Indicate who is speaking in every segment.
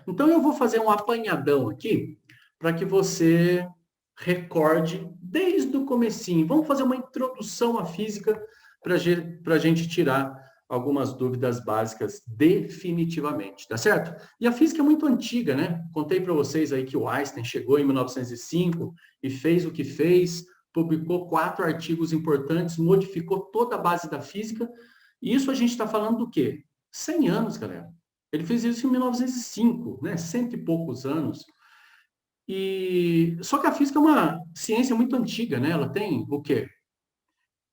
Speaker 1: Então, eu vou fazer um apanhadão aqui para que você recorde desde o comecinho. Vamos fazer uma introdução à física para a gente tirar algumas dúvidas básicas definitivamente, tá certo? E a física é muito antiga, né? Contei para vocês aí que o Einstein chegou em 1905 e fez o que fez, publicou 4 artigos importantes, modificou toda a base da física. E isso a gente está falando do quê? 100 anos, galera. Ele fez isso em 1905, né? Cento e poucos anos. E só que a física é uma ciência muito antiga, né? Ela tem o quê?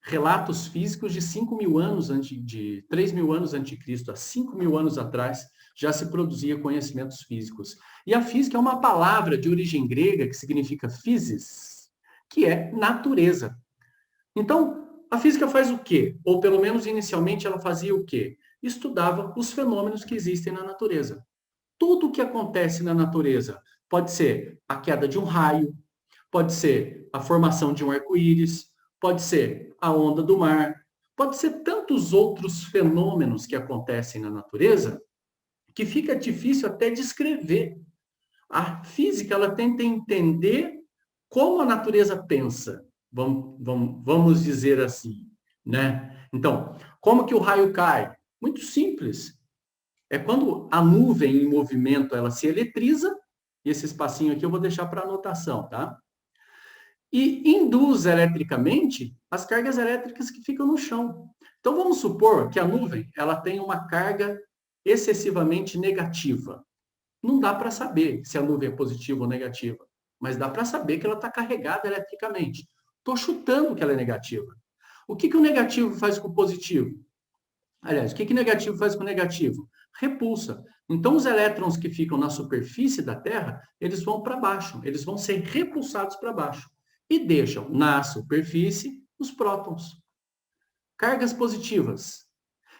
Speaker 1: Relatos físicos de 5.000 anos antes de 3.000 anos antes de Cristo, há 5.000 anos atrás já se produzia conhecimentos físicos. E a física é uma palavra de origem grega que significa physis, que é natureza. Então, a física faz o quê? Ou pelo menos inicialmente ela fazia o quê? Estudava os fenômenos que existem na natureza. Tudo o que acontece na natureza pode ser a queda de um raio, pode ser a formação de um arco-íris, pode ser a onda do mar, pode ser tantos outros fenômenos que acontecem na natureza que fica difícil até descrever. A física ela tenta entender como a natureza pensa, vamos dizer assim, né? Então, como que o raio cai? Muito simples. É quando a nuvem em movimento ela se eletriza, e esse espacinho aqui eu vou deixar para anotação, tá? E induz eletricamente as cargas elétricas que ficam no chão. Então vamos supor que a nuvem ela tem uma carga excessivamente negativa. Não dá para saber se a nuvem é positiva ou negativa, mas dá para saber que ela está carregada eletricamente. Estou chutando que ela é negativa. O que o negativo faz com o positivo? Aliás, o que negativo faz com o negativo? Repulsa. Então, os elétrons que ficam na superfície da Terra, eles vão para baixo, eles vão ser repulsados para baixo. E deixam na superfície os prótons. Cargas positivas.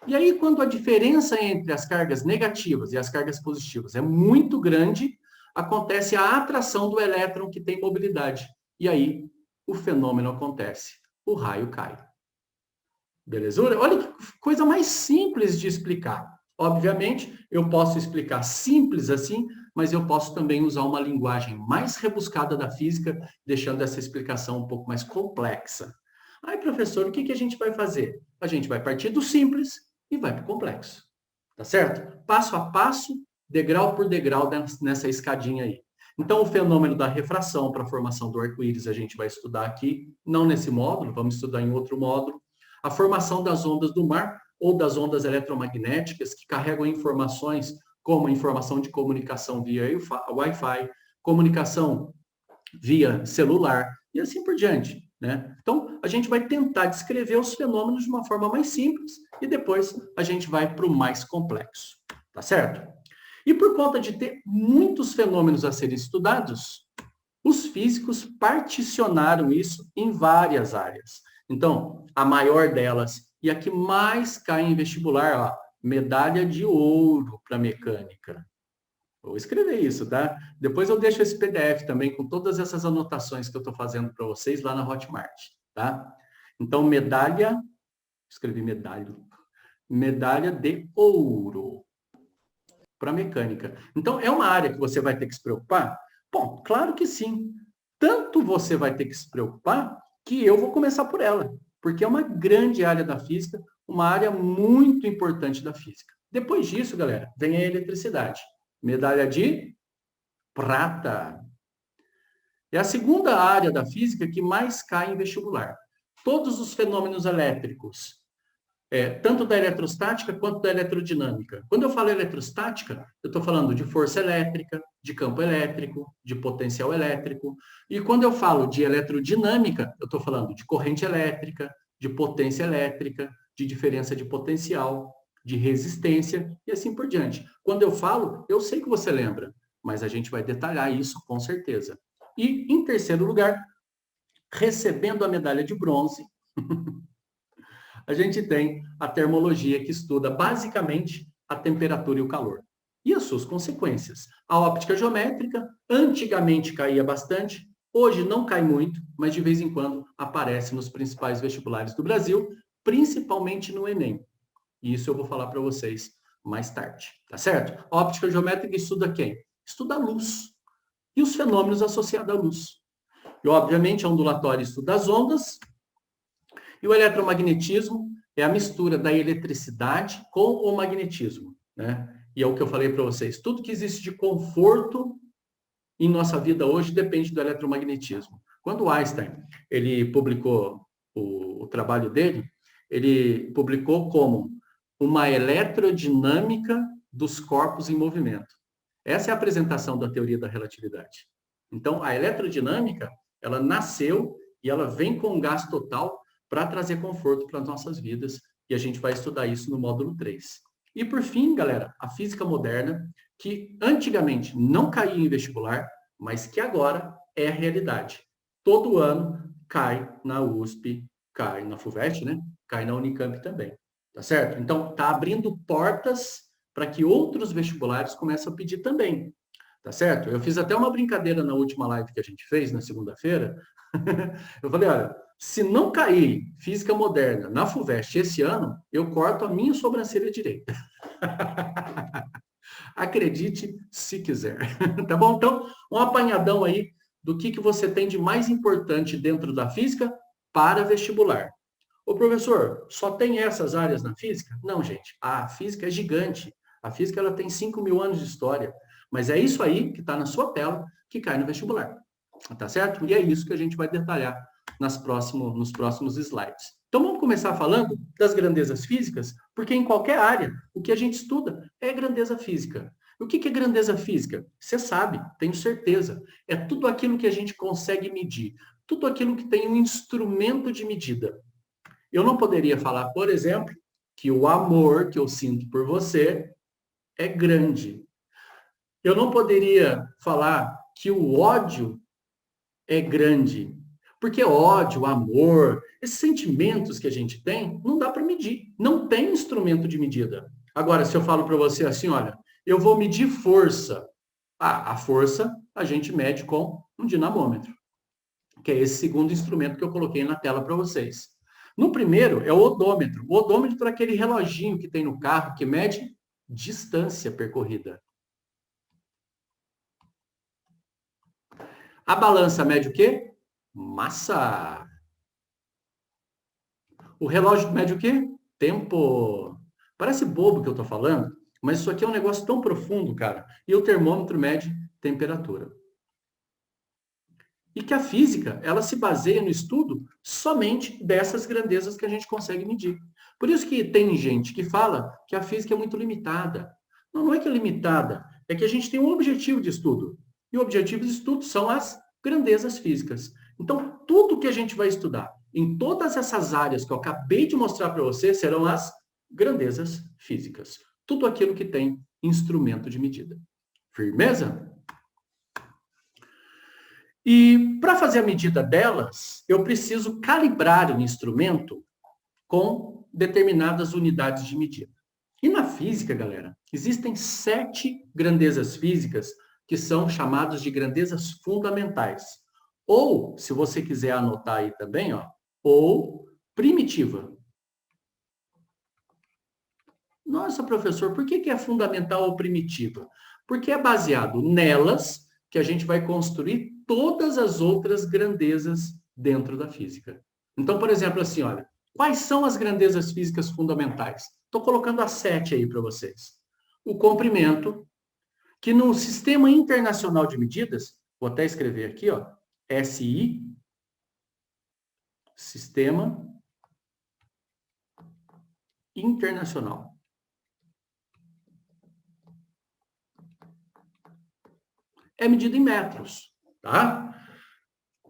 Speaker 1: E aí, quando a diferença entre as cargas negativas e as cargas positivas é muito grande, acontece a atração do elétron que tem mobilidade. E aí, o fenômeno acontece. O raio cai. Belezura? Olha que coisa mais simples de explicar. Obviamente, eu posso explicar simples assim, mas eu posso também usar uma linguagem mais rebuscada da física, deixando essa explicação um pouco mais complexa. Aí, professor, o que a gente vai fazer? A gente vai partir do simples e vai para o complexo. Tá certo? Passo a passo, degrau por degrau nessa escadinha aí. Então, o fenômeno da refração para a formação do arco-íris a gente vai estudar aqui, não nesse módulo, vamos estudar em outro módulo. A formação das ondas do mar ou das ondas eletromagnéticas que carregam informações como informação de comunicação via Wi-Fi, comunicação via celular e assim por diante, né? Então, a gente vai tentar descrever os fenômenos de uma forma mais simples e depois a gente vai para o mais complexo, tá certo? E por conta de ter muitos fenômenos a serem estudados, os físicos particionaram isso em várias áreas. Então, a maior delas, e a que mais cai em vestibular, ó, medalha de ouro para mecânica. Vou escrever isso, tá? Depois eu deixo esse PDF também com todas essas anotações que eu estou fazendo para vocês lá na Hotmart, tá? Então, escrevi medalha de ouro para mecânica. Então, é uma área que você vai ter que se preocupar? Bom, claro que sim. Tanto você vai ter que se preocupar que eu vou começar por ela, porque é uma grande área da física, uma área muito importante da física. Depois disso, galera, vem a eletricidade. Medalha de prata. É a segunda área da física que mais cai em vestibular. Todos os fenômenos elétricos, tanto da eletrostática quanto da eletrodinâmica. Quando eu falo eletrostática, eu estou falando de força elétrica, de campo elétrico, de potencial elétrico. E quando eu falo de eletrodinâmica, eu estou falando de corrente elétrica, de potência elétrica, de diferença de potencial, de resistência e assim por diante. Quando eu falo, eu sei que você lembra, mas a gente vai detalhar isso com certeza. E, em terceiro lugar, recebendo a medalha de bronze, a gente tem a termologia que estuda basicamente a temperatura e o calor e as suas consequências. A óptica geométrica antigamente caía bastante, hoje não cai muito, mas de vez em quando aparece nos principais vestibulares do Brasil, principalmente no Enem. E isso eu vou falar para vocês mais tarde, tá certo? A óptica geométrica estuda quem? Estuda a luz e os fenômenos associados à luz. E, obviamente, a ondulatória estuda as ondas, e o eletromagnetismo é a mistura da eletricidade com o magnetismo, né? E é o que eu falei para vocês, tudo que existe de conforto em nossa vida hoje depende do eletromagnetismo. Quando Einstein ele publicou o trabalho dele, ele publicou como uma eletrodinâmica dos corpos em movimento. Essa é a apresentação da teoria da relatividade. Então, a eletrodinâmica, ela nasceu e ela vem com um gás total para trazer conforto para as nossas vidas, e a gente vai estudar isso no módulo 3. E por fim, galera, a física moderna, que antigamente não caía em vestibular, mas que agora é realidade. Todo ano cai na USP, cai na FUVEST, né? Cai na Unicamp também, tá certo? Então, tá abrindo portas para que outros vestibulares comecem a pedir também, tá certo? Eu fiz até uma brincadeira na última live que a gente fez, na segunda-feira. Eu falei, olha, se não cair física moderna na FUVEST esse ano, eu corto a minha sobrancelha direita. Acredite se quiser, tá bom? Então, um apanhadão aí do que você tem de mais importante dentro da física para vestibular. Ô, professor, só tem essas áreas na física? Não, gente, a física é gigante. A física ela tem 5.000 anos de história, mas é isso aí que está na sua tela que cai no vestibular, tá certo? E é isso que a gente vai detalhar nos próximos slides. Então, vamos começar falando das grandezas físicas, porque em qualquer área, o que a gente estuda é grandeza física. O que é grandeza física? Você sabe, tenho certeza. É tudo aquilo que a gente consegue medir, tudo aquilo que tem um instrumento de medida. Eu não poderia falar, por exemplo, que o amor que eu sinto por você é grande. Eu não poderia falar que o ódio é grande. Porque ódio, amor, esses sentimentos que a gente tem, não dá para medir. Não tem instrumento de medida. Agora, se eu falo para você assim, olha, eu vou medir força. Ah, a força a gente mede com um dinamômetro, que é esse segundo instrumento que eu coloquei na tela para vocês. No primeiro é o odômetro. O odômetro é aquele reloginho que tem no carro que mede distância percorrida. A balança mede o quê? Massa. O relógio mede o quê? Tempo. Parece bobo que eu estou falando, mas isso aqui é um negócio tão profundo, cara. E o termômetro mede temperatura. E que a física, ela se baseia no estudo somente dessas grandezas que a gente consegue medir. Por isso que tem gente que fala que a física é muito limitada. Não, não é que é limitada, é que a gente tem um objetivo de estudo. E o objetivo de estudo são as grandezas físicas. Então, tudo que a gente vai estudar em todas essas áreas que eu acabei de mostrar para você serão as grandezas físicas. Tudo aquilo que tem instrumento de medida. Firmeza? E para fazer a medida delas, eu preciso calibrar o instrumento com determinadas unidades de medida. E na física, galera, existem 7 grandezas físicas que são chamadas de grandezas fundamentais. Ou, se você quiser anotar aí também, ó, ou primitiva. Nossa, professor, por que é fundamental ou primitiva? Porque é baseado nelas que a gente vai construir todas as outras grandezas dentro da física. Então, por exemplo, assim, olha, quais são as grandezas físicas fundamentais? Estou colocando as 7 aí para vocês. O comprimento, que no Sistema Internacional de Medidas, vou até escrever aqui, ó, SI, Sistema Internacional. É medido em metros, tá?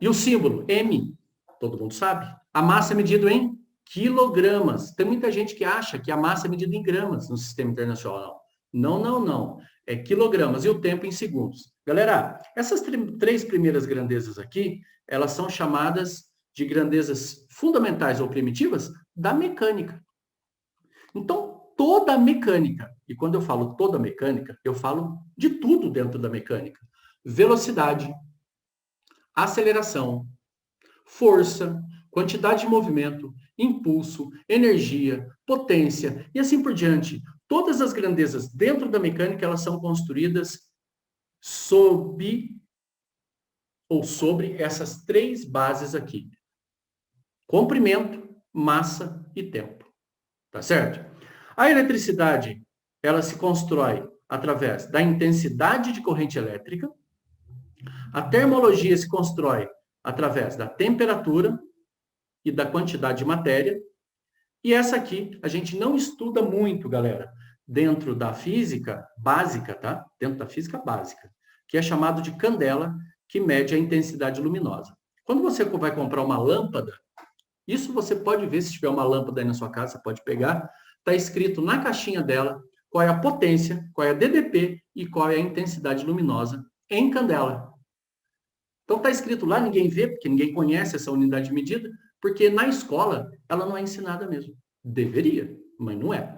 Speaker 1: E o símbolo, M, todo mundo sabe. A massa é medida em quilogramas. Tem muita gente que acha que a massa é medida em gramas no sistema internacional. Não, não, não. É quilogramas. E o tempo em segundos. Galera, essas 3 primeiras grandezas aqui, elas são chamadas de grandezas fundamentais ou primitivas da mecânica. Então, toda a mecânica, e quando eu falo toda a mecânica, eu falo de tudo dentro da mecânica. Velocidade, aceleração, força, quantidade de movimento, impulso, energia, potência e assim por diante. Todas as grandezas dentro da mecânica, elas são construídas sob ou sobre essas três bases aqui. Comprimento, massa e tempo. Tá certo? A eletricidade, ela se constrói através da intensidade de corrente elétrica. A termologia se constrói através da temperatura e da quantidade de matéria. E essa aqui a gente não estuda muito, galera, dentro da física básica, tá? Dentro da física básica, que é chamado de candela, que mede a intensidade luminosa. Quando você vai comprar uma lâmpada, isso você pode ver, se tiver uma lâmpada aí na sua casa, você pode pegar, está escrito na caixinha dela qual é a potência, qual é a DDP e qual é a intensidade luminosa em candela. Então está escrito lá, ninguém vê, porque ninguém conhece essa unidade de medida, porque na escola ela não é ensinada mesmo. Deveria, mas não é.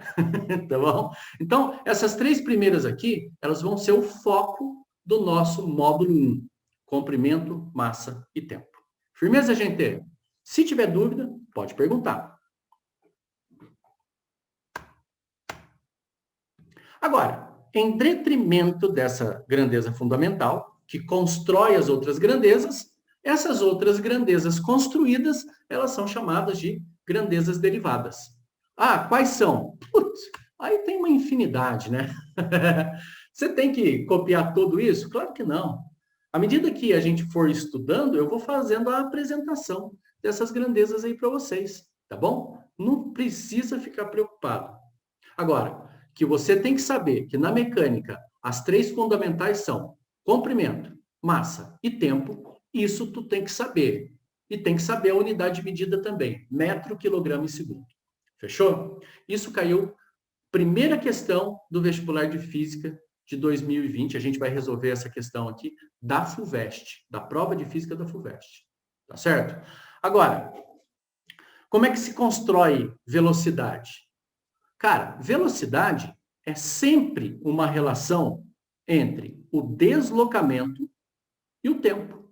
Speaker 1: Tá bom? Então, essas três primeiras aqui, elas vão ser o foco do nosso módulo 1. Comprimento, massa e tempo. Firmeza, gente? Se tiver dúvida, pode perguntar. Agora, em detrimento dessa grandeza fundamental, que constrói as outras grandezas, essas outras grandezas construídas, elas são chamadas de grandezas derivadas. Ah, quais são? Putz, aí tem uma infinidade, né? Você tem que copiar tudo isso? Claro que não. À medida que a gente for estudando, eu vou fazendo a apresentação dessas grandezas aí para vocês, tá bom? Não precisa ficar preocupado. Agora, que você tem que saber que na mecânica as três fundamentais são comprimento, massa e tempo, isso tu tem que saber. E tem que saber a unidade de medida também, metro, quilograma e segundo. Fechou? Isso caiu, primeira questão do vestibular de física de 2020. A gente vai resolver essa questão aqui da FUVEST, da prova de física da FUVEST. Tá certo? Agora, como é que se constrói velocidade? Cara, velocidade é sempre uma relação entre o deslocamento e o tempo.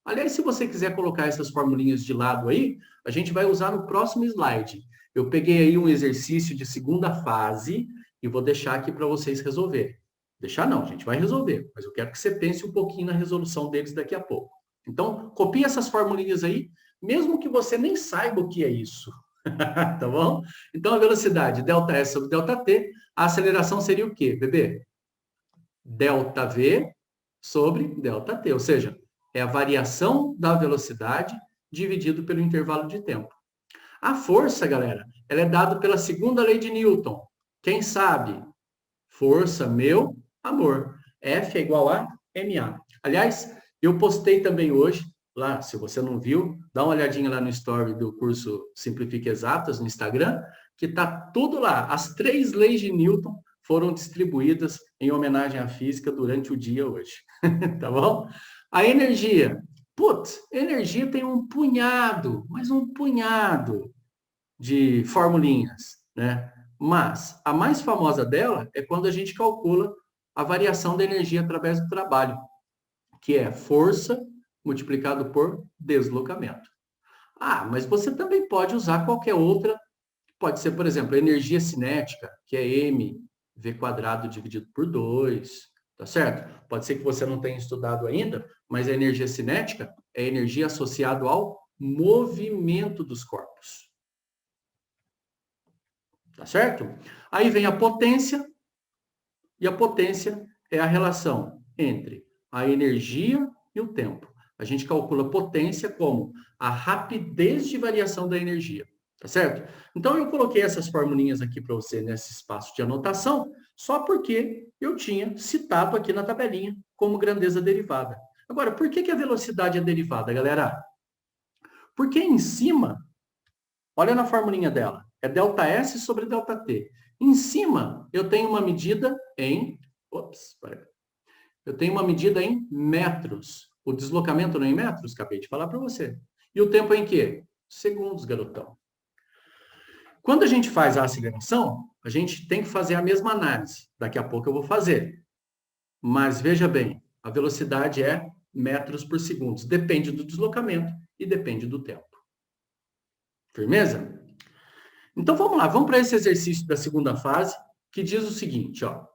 Speaker 1: Aliás, se você quiser colocar essas formulinhas de lado aí, a gente vai usar no próximo slide. Eu peguei aí um exercício de segunda fase e vou deixar aqui para vocês resolverem. Deixar não, a gente vai resolver, mas eu quero que você pense um pouquinho na resolução deles daqui a pouco. Então, copie essas formulinhas aí, mesmo que você nem saiba o que é isso. Tá bom? Então, a velocidade, ΔS sobre ΔT, a aceleração seria o quê, bebê? ΔV sobre ΔT, ou seja, é a variação da velocidade dividido pelo intervalo de tempo. A força, galera, ela é dada pela segunda lei de Newton. Quem sabe? Força, meu amor. F é igual a MA. Aliás, eu postei também hoje, lá, se você não viu, dá uma olhadinha lá no story do curso Simplifique Exatas no Instagram, que tá tudo lá. As três leis de Newton foram distribuídas em homenagem à física durante o dia hoje. Tá bom? A energia. Putz, energia tem um punhado, mas um punhado de formulinhas, né? Mas a mais famosa dela é quando a gente calcula a variação da energia através do trabalho, que é força multiplicado por deslocamento. Ah, mas você também pode usar qualquer outra, pode ser, por exemplo, a energia cinética, que é mv² dividido por 2, tá certo? Pode ser que você não tenha estudado ainda, mas a energia cinética é energia associada ao movimento dos corpos. Tá certo? Aí vem a potência, e a potência é a relação entre a energia e o tempo. A gente calcula potência como a rapidez de variação da energia, tá certo? Então, eu coloquei essas formulinhas aqui para você nesse espaço de anotação, só porque eu tinha citado aqui na tabelinha como grandeza derivada. Agora, por que a velocidade é derivada, galera? Porque em cima, olha na formulinha dela, é ΔS sobre ΔT. Em cima, eu tenho uma medida em... Eu tenho uma medida em metros. O deslocamento não é em metros? Acabei de falar para você. E o tempo é em quê? Segundos, garotão. Quando a gente faz a aceleração, a gente tem que fazer a mesma análise. Daqui a pouco eu vou fazer. Mas veja bem, a velocidade é metros por segundo. Depende do deslocamento e depende do tempo. Firmeza? Então vamos lá, vamos para esse exercício da segunda fase, que diz o seguinte, ó.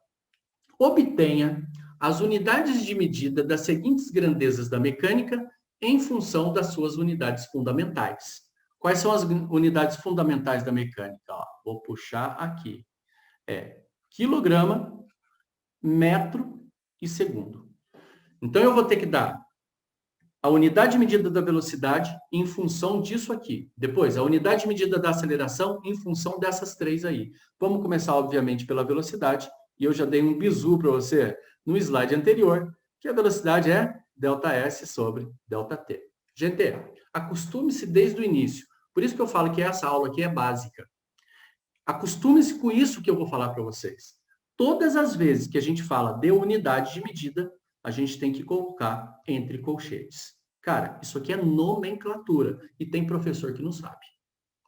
Speaker 1: Obtenha as unidades de medida das seguintes grandezas da mecânica em função das suas unidades fundamentais. Quais são as unidades fundamentais da mecânica? Ó, vou puxar aqui. É quilograma, metro e segundo. Então, eu vou ter que dar a unidade de medida da velocidade em função disso aqui. Depois, a unidade de medida da aceleração em função dessas três aí. Vamos começar, obviamente, pela velocidade. E eu já dei um bizu para você no slide anterior, que a velocidade é ΔS sobre ΔT. Gente, acostume-se desde o início. Por isso que eu falo que essa aula aqui é básica. Acostume-se com isso que eu vou falar para vocês. Todas as vezes que a gente fala de unidade de medida, a gente tem que colocar entre colchetes. Cara, isso aqui é nomenclatura e tem professor que não sabe.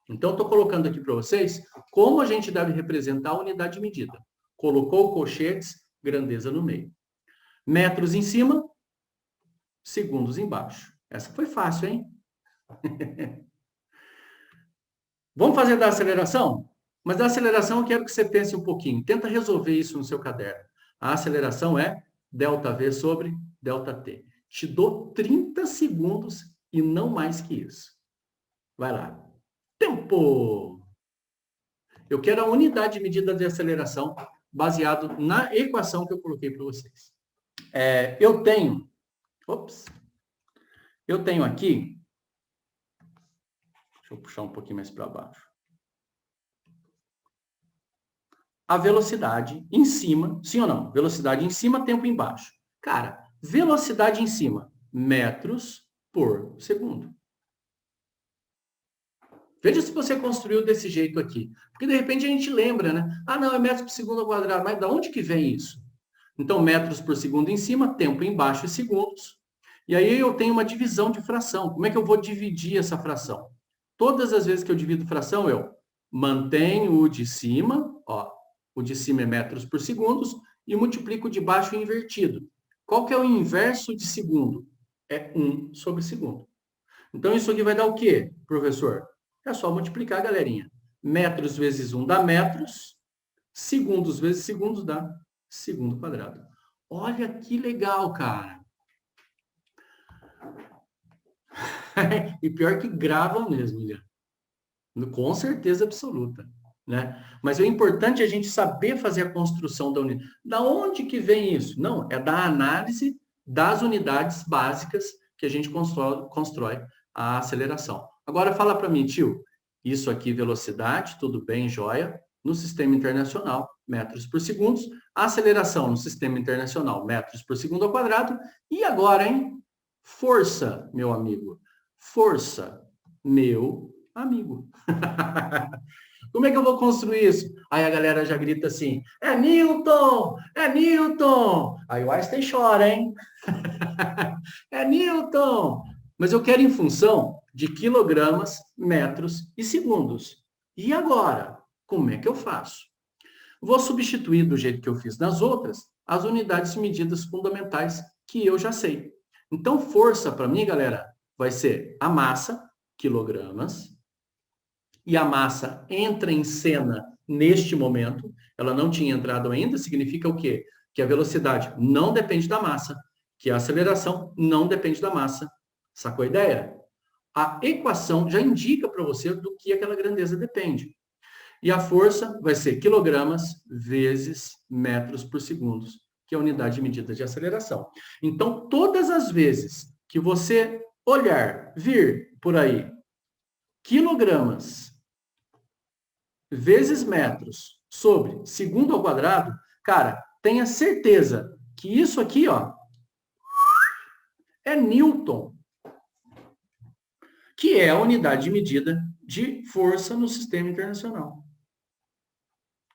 Speaker 1: Então, estou colocando aqui para vocês como a gente deve representar a unidade de medida. Colocou colchetes, grandeza no meio. Metros em cima, segundos embaixo. Essa foi fácil, hein? Vamos fazer da aceleração? Mas da aceleração eu quero que você pense um pouquinho. Tenta resolver isso no seu caderno. A aceleração é ΔV sobre ΔT. Te dou 30 segundos e não mais que isso. Vai lá. Tempo! Eu quero a unidade de medida de aceleração baseado na equação que eu coloquei para vocês. Eu tenho aqui, deixa eu puxar um pouquinho mais para baixo. A velocidade em cima, sim ou não? Velocidade em cima, tempo embaixo. Cara, velocidade em cima, metros por segundo. Veja se você construiu desse jeito aqui. Porque de repente a gente lembra, né? Ah, não, é metros por segundo ao quadrado. Mas de onde que vem isso? Então, metros por segundo em cima, tempo embaixo e segundos. E aí eu tenho uma divisão de fração. Como é que eu vou dividir essa fração? Todas as vezes que eu divido fração, eu mantenho o de cima, ó, o de cima é metros por segundos, e multiplico o de baixo invertido. Qual que é o inverso de segundo? É 1 sobre segundo. Então, isso aqui vai dar o quê, professor? É só multiplicar, galerinha. Metros vezes 1 dá metros, segundos vezes segundos dá segundo quadrado. Olha que legal, cara. E pior que grava mesmo, William. Com certeza absoluta. Né? Mas o importante é a gente saber fazer a construção da unidade. Da onde que vem isso? Não, é da análise das unidades básicas que a gente constrói a aceleração. Agora fala para mim, tio, isso aqui velocidade, tudo bem, joia. No sistema internacional, metros por segundo. Aceleração no sistema internacional, metros por segundo ao quadrado. E agora, hein? Força, meu amigo. Força, meu amigo. Como é que eu vou construir isso? Aí a galera já grita assim, é Newton! É Newton! Aí o Einstein chora, hein? É Newton! Mas eu quero em função de quilogramas, metros e segundos. E agora? Como é que eu faço? Vou substituir do jeito que eu fiz nas outras, as unidades de medidas fundamentais que eu já sei. Então, força para mim, galera, vai ser a massa, quilogramas, e a massa entra em cena neste momento, ela não tinha entrado ainda, significa o quê? Que a velocidade não depende da massa, que a aceleração não depende da massa. Sacou a ideia? A equação já indica para você do que aquela grandeza depende. E a força vai ser quilogramas vezes metros por segundo, que é a unidade de medida de aceleração. Então, todas as vezes que você olhar, vir por aí, quilogramas vezes metros sobre segundo ao quadrado, cara, tenha certeza que isso aqui, ó, é Newton, que é a unidade de medida de força no sistema internacional.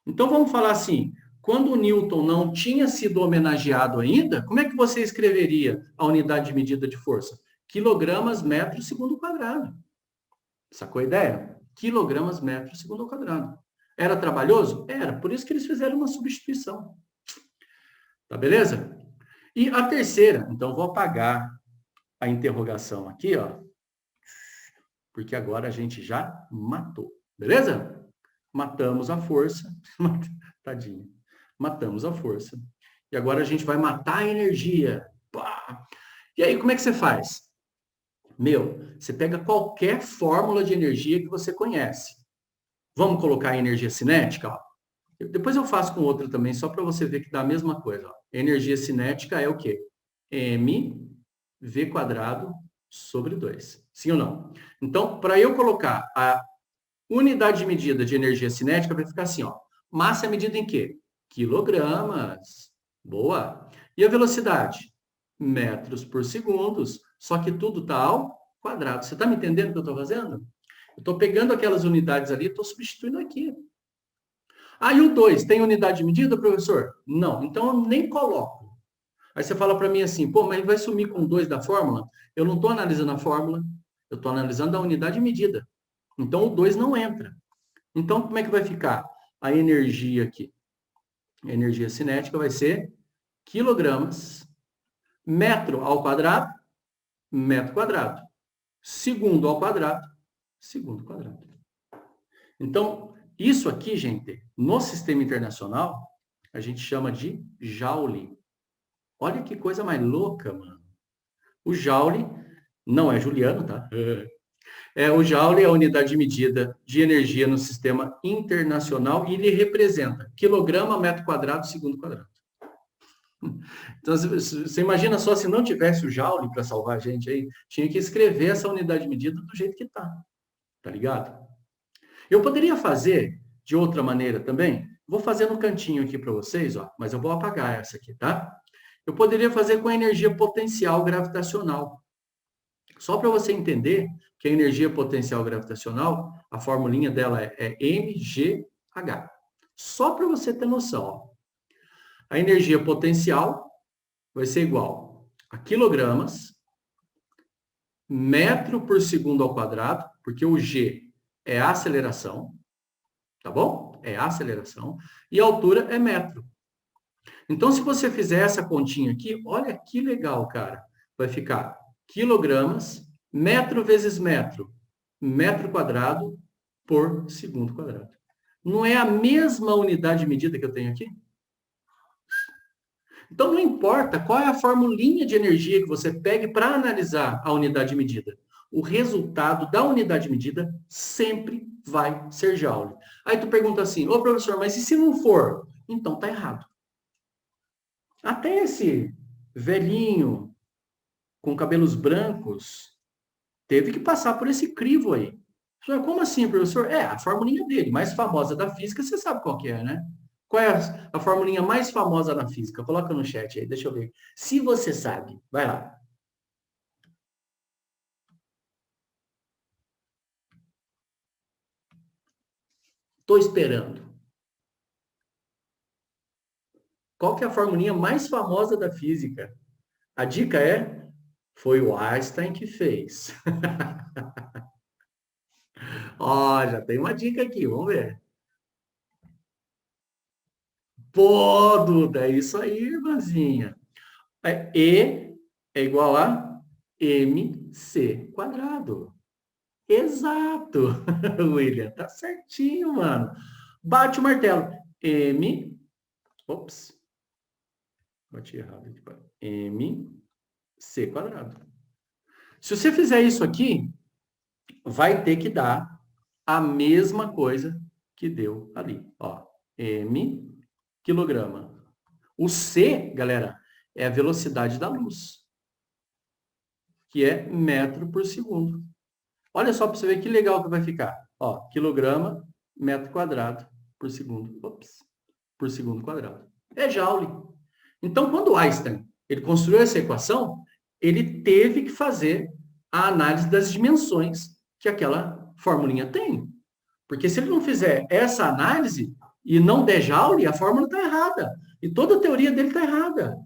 Speaker 1: Então vamos falar assim, quando o Newton não tinha sido homenageado ainda, como é que você escreveria a unidade de medida de força? Quilogramas metros segundo quadrado. Sacou a ideia? Quilogramas metros segundo ao quadrado. Era trabalhoso? Era. Por isso que eles fizeram uma substituição. Tá beleza? E a terceira, então vou apagar a interrogação aqui, ó. Porque agora a gente já matou. Beleza? Matamos a força. Tadinho. Matamos a força. E agora a gente vai matar a energia. Pá! E aí, como é que você faz? Meu, você pega qualquer fórmula de energia que você conhece. Vamos colocar a energia cinética? Ó. Depois eu faço com outra também, só para você ver que dá a mesma coisa. Ó. Energia cinética é o quê? mv quadrado sobre 2. Sim ou não? Então, para eu colocar a unidade de medida de energia cinética, vai ficar assim, ó. Massa é medida em quê? Quilogramas. Boa. E a velocidade? Metros por segundos. Só que tudo está ao quadrado. Você está me entendendo o que eu estou fazendo? Eu estou pegando aquelas unidades ali e estou substituindo aqui. Ah, e o 2, tem unidade de medida, professor? Não, então eu nem coloco. Aí você fala para mim assim, pô, mas vai sumir com 2 da fórmula? Eu não estou analisando a fórmula, eu estou analisando a unidade de medida. Então o 2 não entra. Então como é que vai ficar a energia aqui? A energia cinética vai ser quilogramas, metro ao quadrado, metro quadrado. Segundo ao quadrado, segundo quadrado. Então, isso aqui, gente, no sistema internacional, a gente chama de Joule. Olha que coisa mais louca, mano. O Joule não é Juliano, tá? O Joule é a unidade de medida de energia no sistema internacional e ele representa quilograma, metro quadrado, segundo quadrado. Então, você imagina só se não tivesse o Joule para salvar a gente aí, tinha que escrever essa unidade de medida do jeito que tá ligado? Eu poderia fazer de outra maneira também. Vou fazer no cantinho aqui para vocês, ó, mas eu vou apagar essa aqui, tá? Eu poderia fazer com a energia potencial gravitacional. Só para você entender que a energia potencial gravitacional, a formulinha dela é mgh. Só para você ter noção. Ó. A energia potencial vai ser igual a quilogramas, metro por segundo ao quadrado, porque o g é a aceleração, tá bom? É a aceleração. E a altura é metro. Então, se você fizer essa continha aqui, olha que legal, cara. Vai ficar quilogramas, metro vezes metro, metro quadrado por segundo quadrado. Não é a mesma unidade de medida que eu tenho aqui? Então, não importa qual é a formulinha de energia que você pegue para analisar a unidade de medida. O resultado da unidade de medida sempre vai ser Joule. Aí tu pergunta assim, ô professor, mas e se não for? Então tá errado. Até esse velhinho com cabelos brancos teve que passar por esse crivo aí. Como assim, professor? É, a formulinha dele, mais famosa da física, você sabe qual que é, né? Qual é a formulinha mais famosa da física? Coloca no chat aí, deixa eu ver. Se você sabe, vai lá. Estou esperando. Qual que é a formulinha mais famosa da física? A dica é, foi o Einstein que fez. Ó, já tem uma dica aqui, vamos ver. Pô, Duda, é isso aí, irmãzinha. E é igual a mc quadrado. Exato, William, tá certinho, mano. Bate o martelo. Ops, bati errado aqui. mc quadrado. Se você fizer isso aqui, vai ter que dar a mesma coisa que deu ali. Ó, m quilograma. O c, galera, é a velocidade da luz, que é metro por segundo. Olha só para você ver que legal que vai ficar. Ó, quilograma, metro quadrado por segundo. Ops, por segundo quadrado. É Joule. Então, quando Einstein ele construiu essa equação, ele teve que fazer a análise das dimensões que aquela formulinha tem. Porque se ele não fizer essa análise e não der Joule, a fórmula está errada. E toda a teoria dele está errada.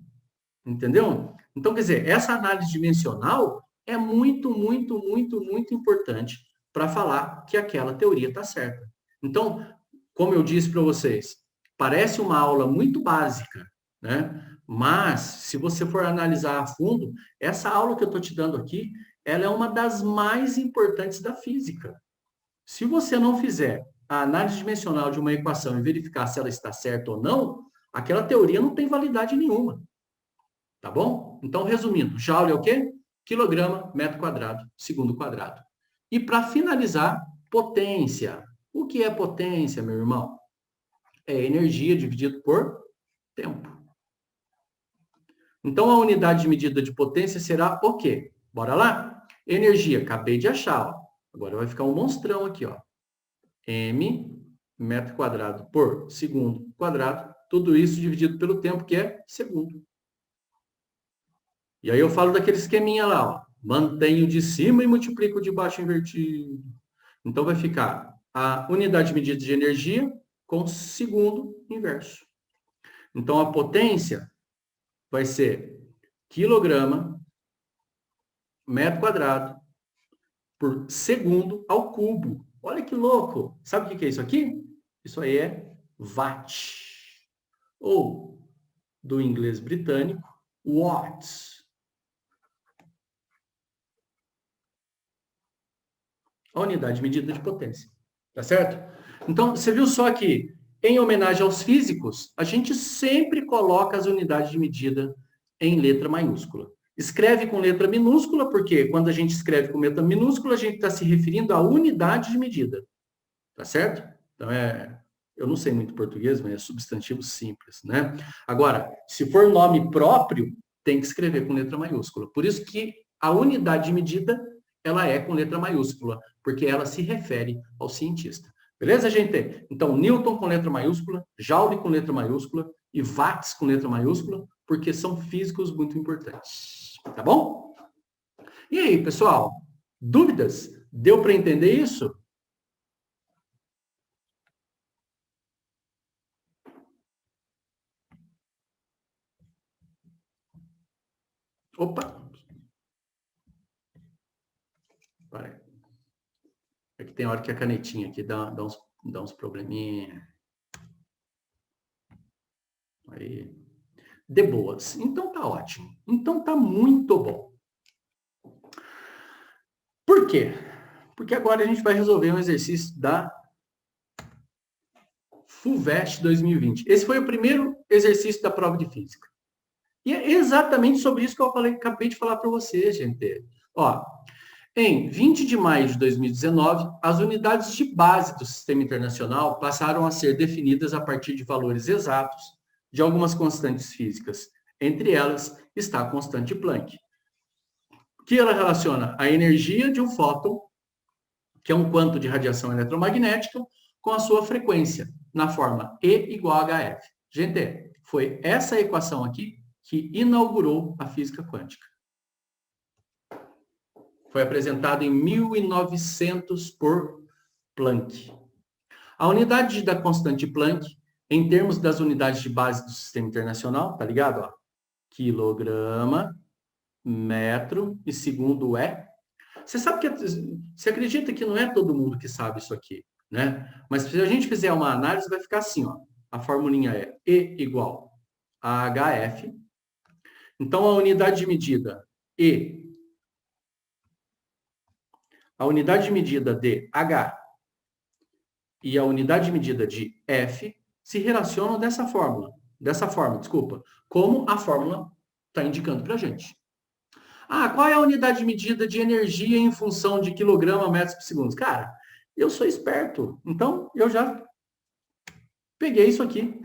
Speaker 1: Entendeu? Então, quer dizer, essa análise dimensional é muito, muito, muito, muito importante para falar que aquela teoria está certa. Então, como eu disse para vocês, parece uma aula muito básica, né? Mas, se você for analisar a fundo, essa aula que eu estou te dando aqui, ela é uma das mais importantes da física. Se você não fizer a análise dimensional de uma equação e verificar se ela está certa ou não, aquela teoria não tem validade nenhuma. Tá bom? Então, resumindo, Joule é o quê? Quilograma, metro quadrado, segundo quadrado. E para finalizar, potência. O que é potência, meu irmão? É energia dividido por tempo. Então, a unidade de medida de potência será o quê? Bora lá? Energia, acabei de achar. Ó. Agora vai ficar um monstrão aqui. Ó. M metro quadrado por segundo quadrado. Tudo isso dividido pelo tempo, que é segundo. E aí eu falo daquele esqueminha lá. Ó. Mantenho de cima e multiplico de baixo invertido. Então, vai ficar a unidade de medida de energia com segundo inverso. Então, a potência vai ser quilograma, metro quadrado, por segundo ao cubo. Olha que louco! Sabe o que é isso aqui? Isso aí é watt. Ou, do inglês britânico, watts. A unidade de medida de potência. Tá certo? Então, você viu só que, em homenagem aos físicos, a gente sempre coloca as unidades de medida em letra maiúscula. Escreve com letra minúscula, porque quando a gente escreve com letra minúscula, a gente está se referindo à unidade de medida. Tá certo? Então, eu não sei muito português, mas é substantivo simples, né? Agora, se for nome próprio, tem que escrever com letra maiúscula. Por isso que a unidade de medida, ela é com letra maiúscula, porque ela se refere ao cientista. Beleza, gente? Então, Newton com letra maiúscula, Joule com letra maiúscula e watts com letra maiúscula, porque são físicos muito importantes. Tá bom? E aí, pessoal? Dúvidas? Deu para entender isso? Opa! É que tem hora que a canetinha aqui dá uns probleminha. Aí. De boas. Então tá ótimo. Então tá muito bom. Por quê? Porque agora a gente vai resolver um exercício da FUVEST 2020. Esse foi o primeiro exercício da prova de física. E é exatamente sobre isso que eu acabei de falar para vocês, gente. Ó, em 20 de maio de 2019, as unidades de base do Sistema Internacional passaram a ser definidas a partir de valores exatos de algumas constantes físicas. Entre elas está a constante Planck, que ela relaciona a energia de um fóton, que é um quanto de radiação eletromagnética, com a sua frequência, na forma E igual a HF. Gente, foi essa equação aqui que inaugurou a física quântica. Foi apresentado em 1900 por Planck. A unidade da constante Planck, em termos das unidades de base do Sistema Internacional, tá ligado? Ó, quilograma, metro e segundo é. Você sabe que você acredita que não é todo mundo que sabe isso aqui, né? Mas se a gente fizer uma análise, vai ficar assim, ó. A formulinha é E igual a HF. Então, a unidade de medida E, a unidade de medida de H e a unidade de medida de F se relacionam dessa forma, desculpa, como a fórmula está indicando para a gente. Ah, qual é a unidade de medida de energia em função de quilograma metros por segundo? Cara, eu sou esperto, então eu já peguei isso aqui,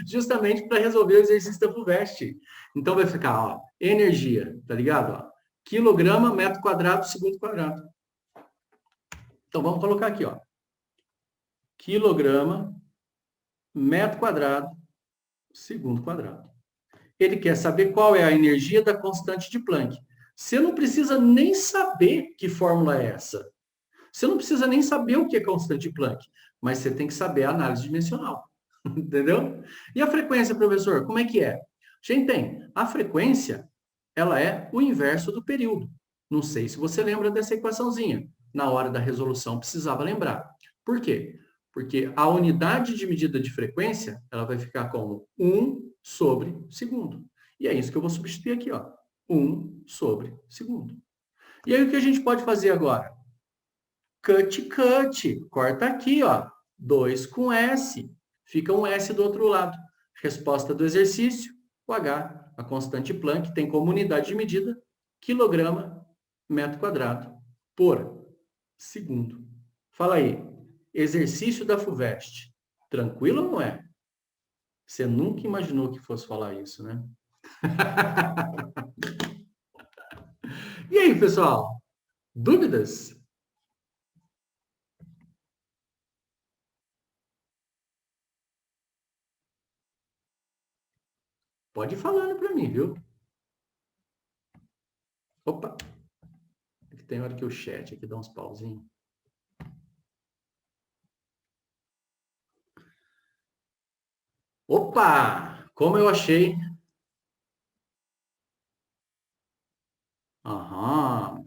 Speaker 1: justamente para resolver o exercício da FUVEST. Então vai ficar, ó, energia, tá ligado? Ó, quilograma metro quadrado segundo quadrado. Então vamos colocar aqui, ó, quilograma metro quadrado segundo quadrado. Ele quer saber qual é a energia da constante de Planck. Você não precisa nem saber que fórmula é essa. Você não precisa nem saber o que é constante de Planck, mas você tem que saber a análise dimensional. Entendeu? E a frequência, professor, como é que é? Gente, a frequência, ela é o inverso do período. Não sei se você lembra dessa equaçãozinha. Na hora da resolução precisava lembrar. Por quê? Porque a unidade de medida de frequência, ela vai ficar como 1 sobre segundo. E é isso que eu vou substituir aqui, ó. 1 sobre segundo. E aí o que a gente pode fazer agora? cut. Corta aqui, ó. 2 com S. Fica um S do outro lado. Resposta do exercício, o H, a constante Planck, tem como unidade de medida quilograma metro quadrado por segundo. Fala aí, exercício da FUVEST. Tranquilo ou não é? Você nunca imaginou que fosse falar isso, né? E aí, pessoal? Dúvidas? Pode ir falando para mim, viu? Opa! Aqui tem hora que o chat aqui dá uns pauzinhos. Opa! Como eu achei? Aham.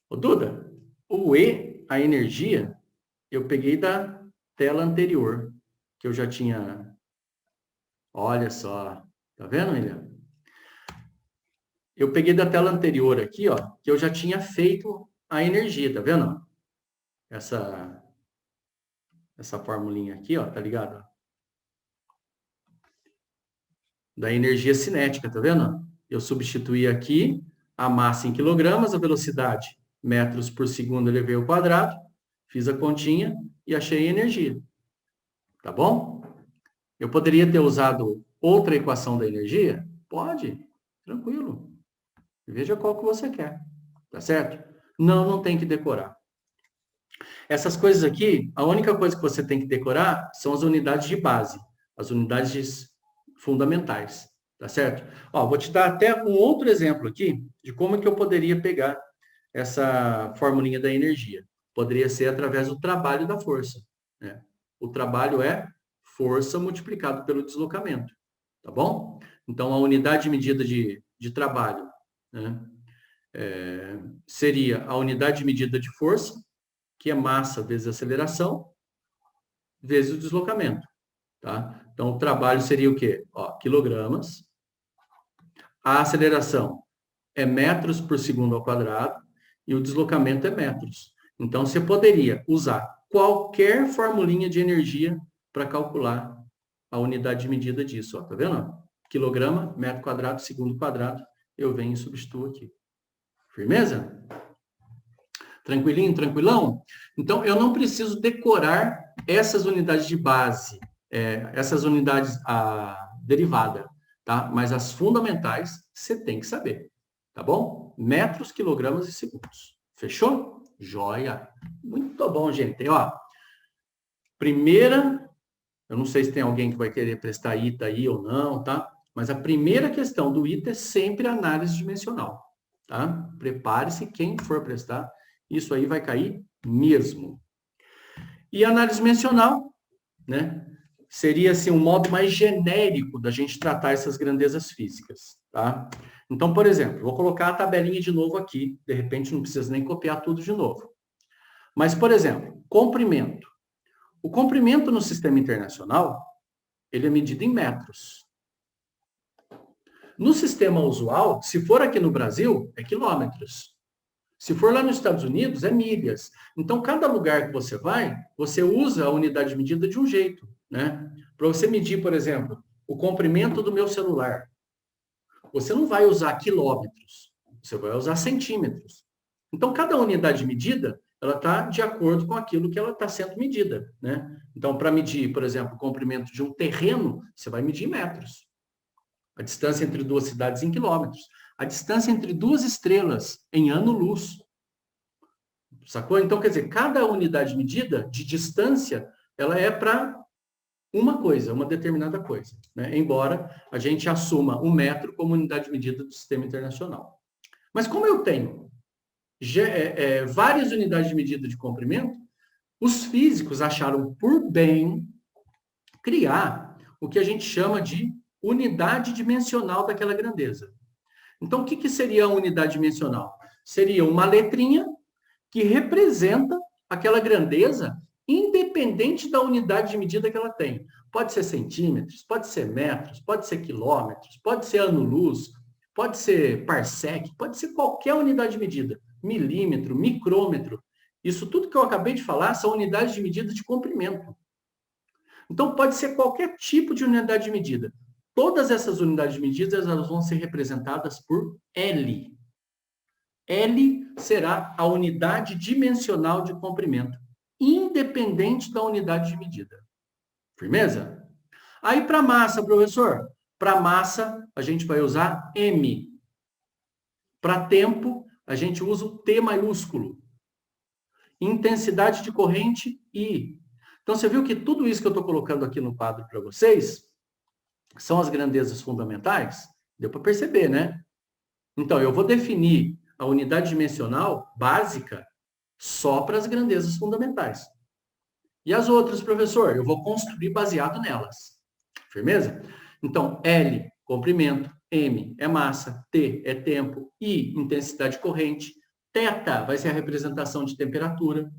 Speaker 1: Ô, Duda, o E, a energia, eu peguei da tela anterior, que eu já tinha... Olha só, tá vendo, William? Eu peguei da tela anterior aqui, ó, que eu já tinha feito a energia, tá vendo? Essa formulinha aqui, ó, tá ligado? Da energia cinética, tá vendo? Eu substituí aqui a massa em quilogramas, a velocidade metros por segundo elevei ao quadrado, fiz a continha e achei a energia. Tá bom? Eu poderia ter usado outra equação da energia? Pode, tranquilo. Veja qual que você quer, tá certo? Não, não tem que decorar. Essas coisas aqui, a única coisa que você tem que decorar são as unidades de base, as unidades fundamentais, tá certo? Ó, vou te dar até um outro exemplo aqui de como que eu poderia pegar essa formulinha da energia. Poderia ser através do trabalho da força, né? O trabalho é força multiplicado pelo deslocamento, tá bom? Então, a unidade de medida de trabalho, né, seria a unidade de medida de força, que é massa vezes aceleração, vezes o deslocamento, tá? Então, o trabalho seria o quê? Ó, quilogramas. A aceleração é metros por segundo ao quadrado e o deslocamento é metros. Então, você poderia usar qualquer formulinha de energia para calcular a unidade de medida disso. Ó, tá vendo? Quilograma, metro quadrado, segundo quadrado. Eu venho e substituo aqui. Firmeza? Tranquilinho, tranquilão? Então, eu não preciso decorar essas unidades de base, essas unidades derivada, tá? Mas as fundamentais, você tem que saber, tá bom? Metros, quilogramas e segundos. Fechou? Joia! Muito bom, gente. Ó, primeira, eu não sei se tem alguém que vai querer prestar ITA aí ou não, tá? Mas a primeira questão do ITA é sempre análise dimensional, tá? Prepare-se quem for prestar, isso aí vai cair mesmo. E a análise dimensional, né? Seria assim um modo mais genérico da gente tratar essas grandezas físicas, tá? Então, por exemplo, vou colocar a tabelinha de novo aqui, de repente não precisa nem copiar tudo de novo. Mas, por exemplo, comprimento. O comprimento no sistema internacional, ele é medido em metros. No sistema usual, se for aqui no Brasil, é quilômetros. Se for lá nos Estados Unidos, é milhas. Então, cada lugar que você vai, você usa a unidade de medida de um jeito, né? Para você medir, por exemplo, o comprimento do meu celular, você não vai usar quilômetros, você vai usar centímetros. Então, cada unidade de medida, ela está de acordo com aquilo que ela está sendo medida, né? Então, para medir, por exemplo, o comprimento de um terreno, você vai medir em metros. A distância entre duas cidades em quilômetros. A distância entre duas estrelas em ano-luz. Sacou? Então, quer dizer, cada unidade de medida de distância, ela é para uma coisa, uma determinada coisa, né? Embora a gente assuma um metro como unidade de medida do sistema internacional. Mas como eu tenho várias unidades de medida de comprimento, os físicos acharam por bem criar o que a gente chama de unidade dimensional daquela grandeza. Então, o que seria a unidade dimensional? Seria uma letrinha que representa aquela grandeza independente da unidade de medida que ela tem. Pode ser centímetros, pode ser metros, pode ser quilômetros, pode ser ano-luz, pode ser parsec, pode ser qualquer unidade de medida. Milímetro, micrômetro. Isso tudo que eu acabei de falar são unidades de medida de comprimento. Então, pode ser qualquer tipo de unidade de medida. Todas essas unidades de medida elas vão ser representadas por L. L será a unidade dimensional de comprimento, independente da unidade de medida. Firmeza? Aí, para massa, professor, para massa, a gente vai usar M. Para tempo, a gente usa o T maiúsculo. Intensidade de corrente, I. Então, você viu que tudo isso que eu estou colocando aqui no quadro para vocês são as grandezas fundamentais? Deu para perceber, né? Então, eu vou definir a unidade dimensional básica só para as grandezas fundamentais. E as outras, professor? Eu vou construir baseado nelas. Firmeza? Então, L, comprimento, M é massa, T é tempo, I, intensidade corrente, θ vai ser a representação de temperatura,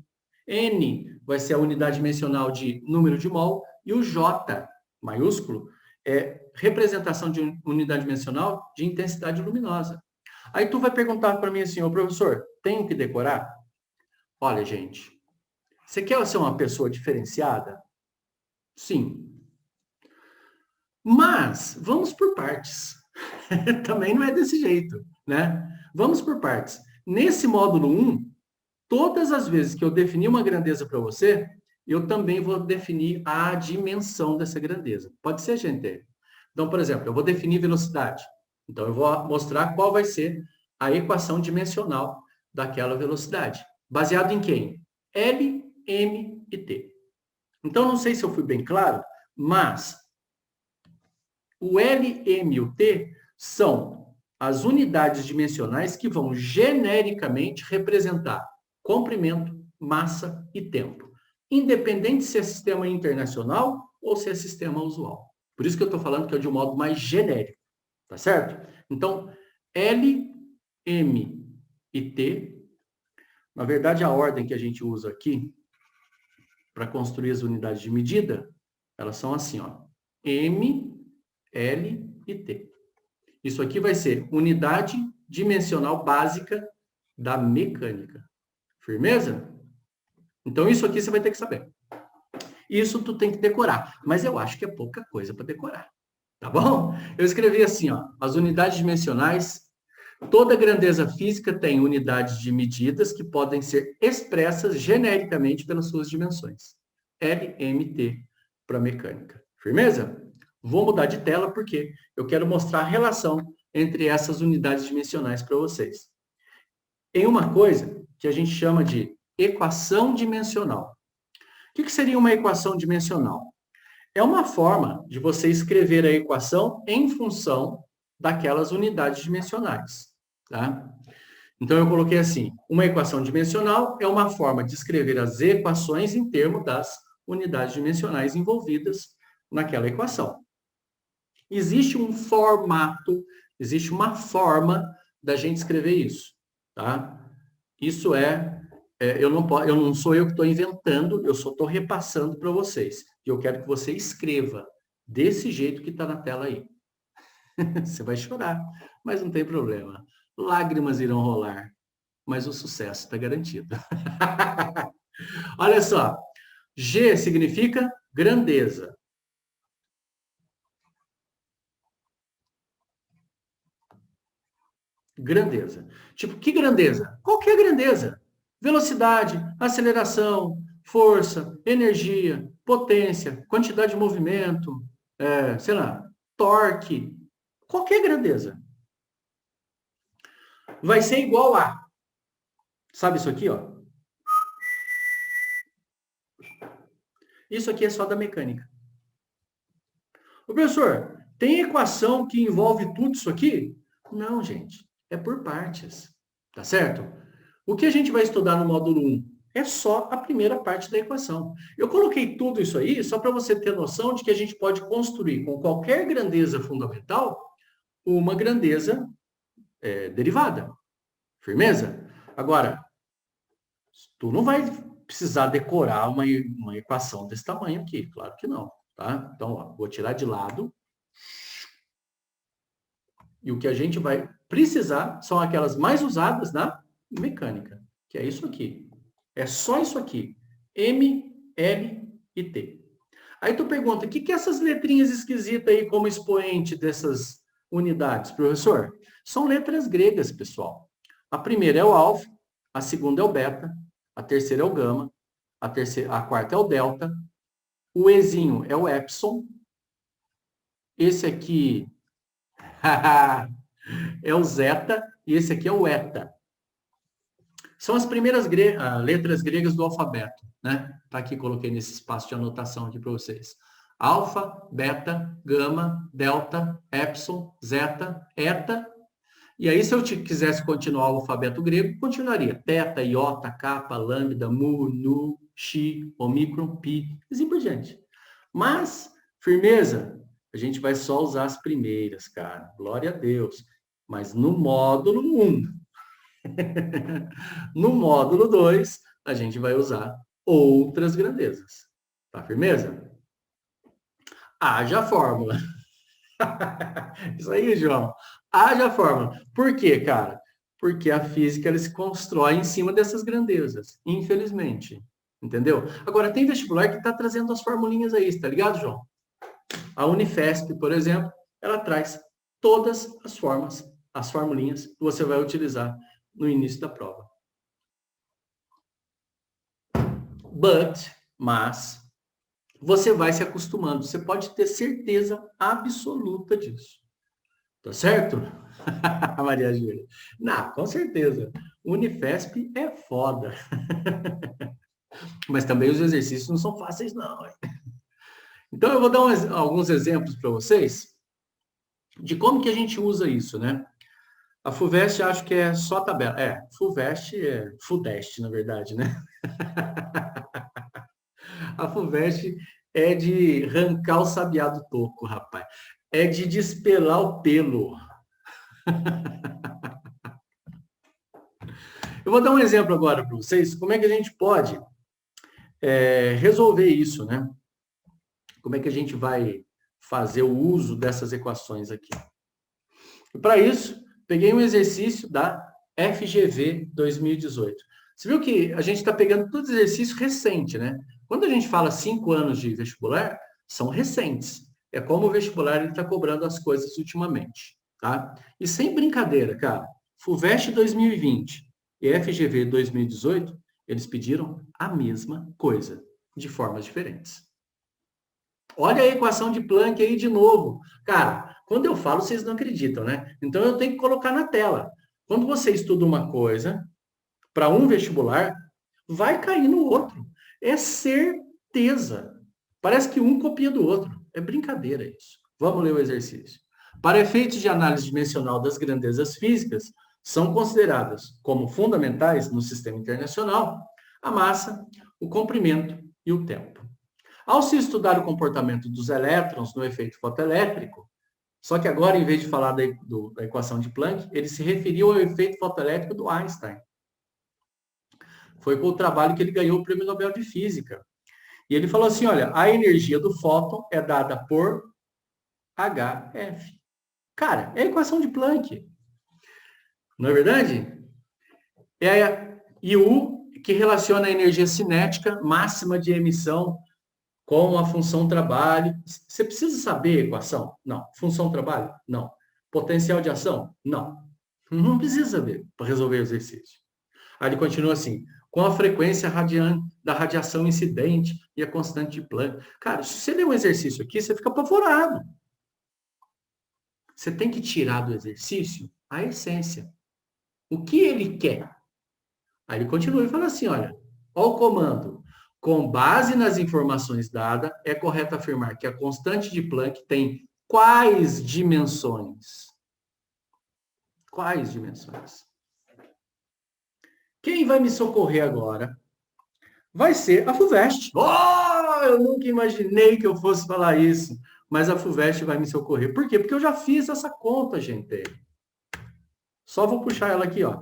Speaker 1: N vai ser a unidade dimensional de número de mol e o J, maiúsculo, é representação de unidade dimensional de intensidade luminosa. Aí tu vai perguntar para mim assim, ô professor, tenho que decorar? Olha, gente, você quer ser uma pessoa diferenciada? Sim. Mas vamos por partes. Também não é desse jeito, né? Vamos por partes. Nesse módulo 1, todas as vezes que eu definir uma grandeza para você, eu também vou definir a dimensão dessa grandeza. Pode ser, gente? Então, por exemplo, eu vou definir velocidade. Então, eu vou mostrar qual vai ser a equação dimensional daquela velocidade. Baseado em quem? L, M e T. Então, não sei se eu fui bem claro, mas o L, M e o T são as unidades dimensionais que vão genericamente representar comprimento, massa e tempo, independente se é sistema internacional ou se é sistema usual. Por isso que eu estou falando que é de um modo mais genérico, tá certo? Então, L, M e T, na verdade, a ordem que a gente usa aqui para construir as unidades de medida, elas são assim, ó, M, L e T. Isso aqui vai ser unidade dimensional básica da mecânica. Firmeza? Então, isso aqui você vai ter que saber. Isso tu tem que decorar, mas eu acho que é pouca coisa para decorar. Tá bom? Eu escrevi assim, ó, as unidades dimensionais, toda grandeza física tem unidades de medidas que podem ser expressas genericamente pelas suas dimensões. L, M, T para mecânica. Firmeza? Vou mudar de tela porque eu quero mostrar a relação entre essas unidades dimensionais para vocês. Tem uma coisa que a gente chama de equação dimensional. O que seria uma equação dimensional? É uma forma de você escrever a equação em função daquelas unidades dimensionais. Tá? Então, eu coloquei assim, uma equação dimensional é uma forma de escrever as equações em termos das unidades dimensionais envolvidas naquela equação. Existe um formato, existe uma forma da gente escrever isso, tá? Isso eu não sou eu que estou inventando, eu só estou repassando para vocês. E eu quero que você escreva desse jeito que está na tela aí. Você vai chorar, mas não tem problema. Lágrimas irão rolar, mas o sucesso está garantido. Olha só, G significa grandeza. Grandeza. Tipo, que grandeza? Qualquer grandeza. Velocidade, aceleração, força, energia, potência, quantidade de movimento, sei lá, torque, qualquer grandeza. Vai ser igual a, sabe isso aqui, ó? Isso aqui é só da mecânica. Ô, professor, tem equação que envolve tudo isso aqui? Não, gente, é por partes, tá certo? O que a gente vai estudar no módulo 1 é só a primeira parte da equação. Eu coloquei tudo isso aí só para você ter noção de que a gente pode construir com qualquer grandeza fundamental uma grandeza derivada. Firmeza? Agora, tu não vai precisar decorar uma equação desse tamanho aqui, claro que não, tá? Então, ó, vou tirar de lado. E o que a gente vai precisar são aquelas mais usadas na mecânica, que é isso aqui. É só isso aqui. M, L e T. Aí tu pergunta, o que é essas letrinhas esquisitas aí como expoente dessas unidades, professor? São letras gregas, pessoal. A primeira é o alfa, a segunda é o beta, a terceira é o gama, a quarta é o delta, o Ezinho é o epsilon, esse aqui é o zeta e esse aqui é o eta. São as primeiras letras gregas do alfabeto, né? Tá aqui, coloquei nesse espaço de anotação aqui para vocês. Alfa, beta, gama, delta, epsilon, zeta, eta. E aí, se eu quisesse continuar o alfabeto grego, continuaria. Teta, iota, kappa, lambda, mu, nu, xi, omicron, pi, e assim por diante. Mas, firmeza, a gente vai só usar as primeiras, cara. Glória a Deus. Mas no módulo 1. No módulo 2, a gente vai usar outras grandezas. Tá firmeza? Haja fórmula. Isso aí, João. Haja fórmula. Por quê, cara? Porque a física ela se constrói em cima dessas grandezas, infelizmente. Entendeu? Agora, tem vestibular que está trazendo as formulinhas aí, tá ligado, João? A Unifesp, por exemplo, ela traz todas as formas, as formulinhas que você vai utilizar no início da prova. Mas, você vai se acostumando. Você pode ter certeza absoluta disso. Tá certo? Maria Júlia. Não, com certeza. Unifesp é foda. Mas também os exercícios não são fáceis, não. Então, eu vou dar alguns exemplos para vocês de como que a gente usa isso, né? A FUVEST acho que é só tabela. FUVEST é FUDEST, na verdade, né? A FUVEST é de arrancar o sabiá do toco, rapaz. É de despelar o pelo. Eu vou dar um exemplo agora para vocês, como é que a gente pode resolver isso, né? Como é que a gente vai fazer o uso dessas equações aqui. E para isso, peguei um exercício da FGV 2018. Você viu que a gente está pegando todo exercício recente, né? Quando a gente fala 5 anos de vestibular, são recentes. É como o vestibular está cobrando as coisas ultimamente, tá? E sem brincadeira, cara, FUVEST 2020 e FGV 2018, eles pediram a mesma coisa, de formas diferentes. Olha a equação de Planck aí de novo. Cara, quando eu falo, vocês não acreditam, né? Então eu tenho que colocar na tela. Quando você estuda uma coisa para um vestibular, vai cair no outro. É certeza. Parece que um copia do outro. É brincadeira isso. Vamos ler o exercício. Para efeitos de análise dimensional das grandezas físicas, são consideradas como fundamentais no sistema internacional a massa, o comprimento e o tempo. Ao se estudar o comportamento dos elétrons no efeito fotoelétrico, só que agora, em vez de falar da equação de Planck, ele se referiu ao efeito fotoelétrico do Einstein. Foi com o trabalho que ele ganhou o Prêmio Nobel de Física. E ele falou assim, olha, a energia do fóton é dada por HF. Cara, é a equação de Planck. Não é verdade? É IU, que relaciona a energia cinética máxima de emissão com a função trabalho. Você precisa saber a equação? Não. Função trabalho? Não. Potencial de ação? Não. Não precisa saber para resolver o exercício. Aí ele continua assim, com a frequência da radiação incidente e a constante de Planck. Cara, se você ler um exercício aqui, você fica apavorado. Você tem que tirar do exercício a essência. O que ele quer? Aí ele continua e fala assim, olha, o comando. Com base nas informações dadas, é correto afirmar que a constante de Planck tem quais dimensões? Quais dimensões? Quem vai me socorrer agora vai ser a FUVEST. Oh, eu nunca imaginei que eu fosse falar isso, mas a FUVEST vai me socorrer. Por quê? Porque eu já fiz essa conta, gente. Só vou puxar ela aqui, ó.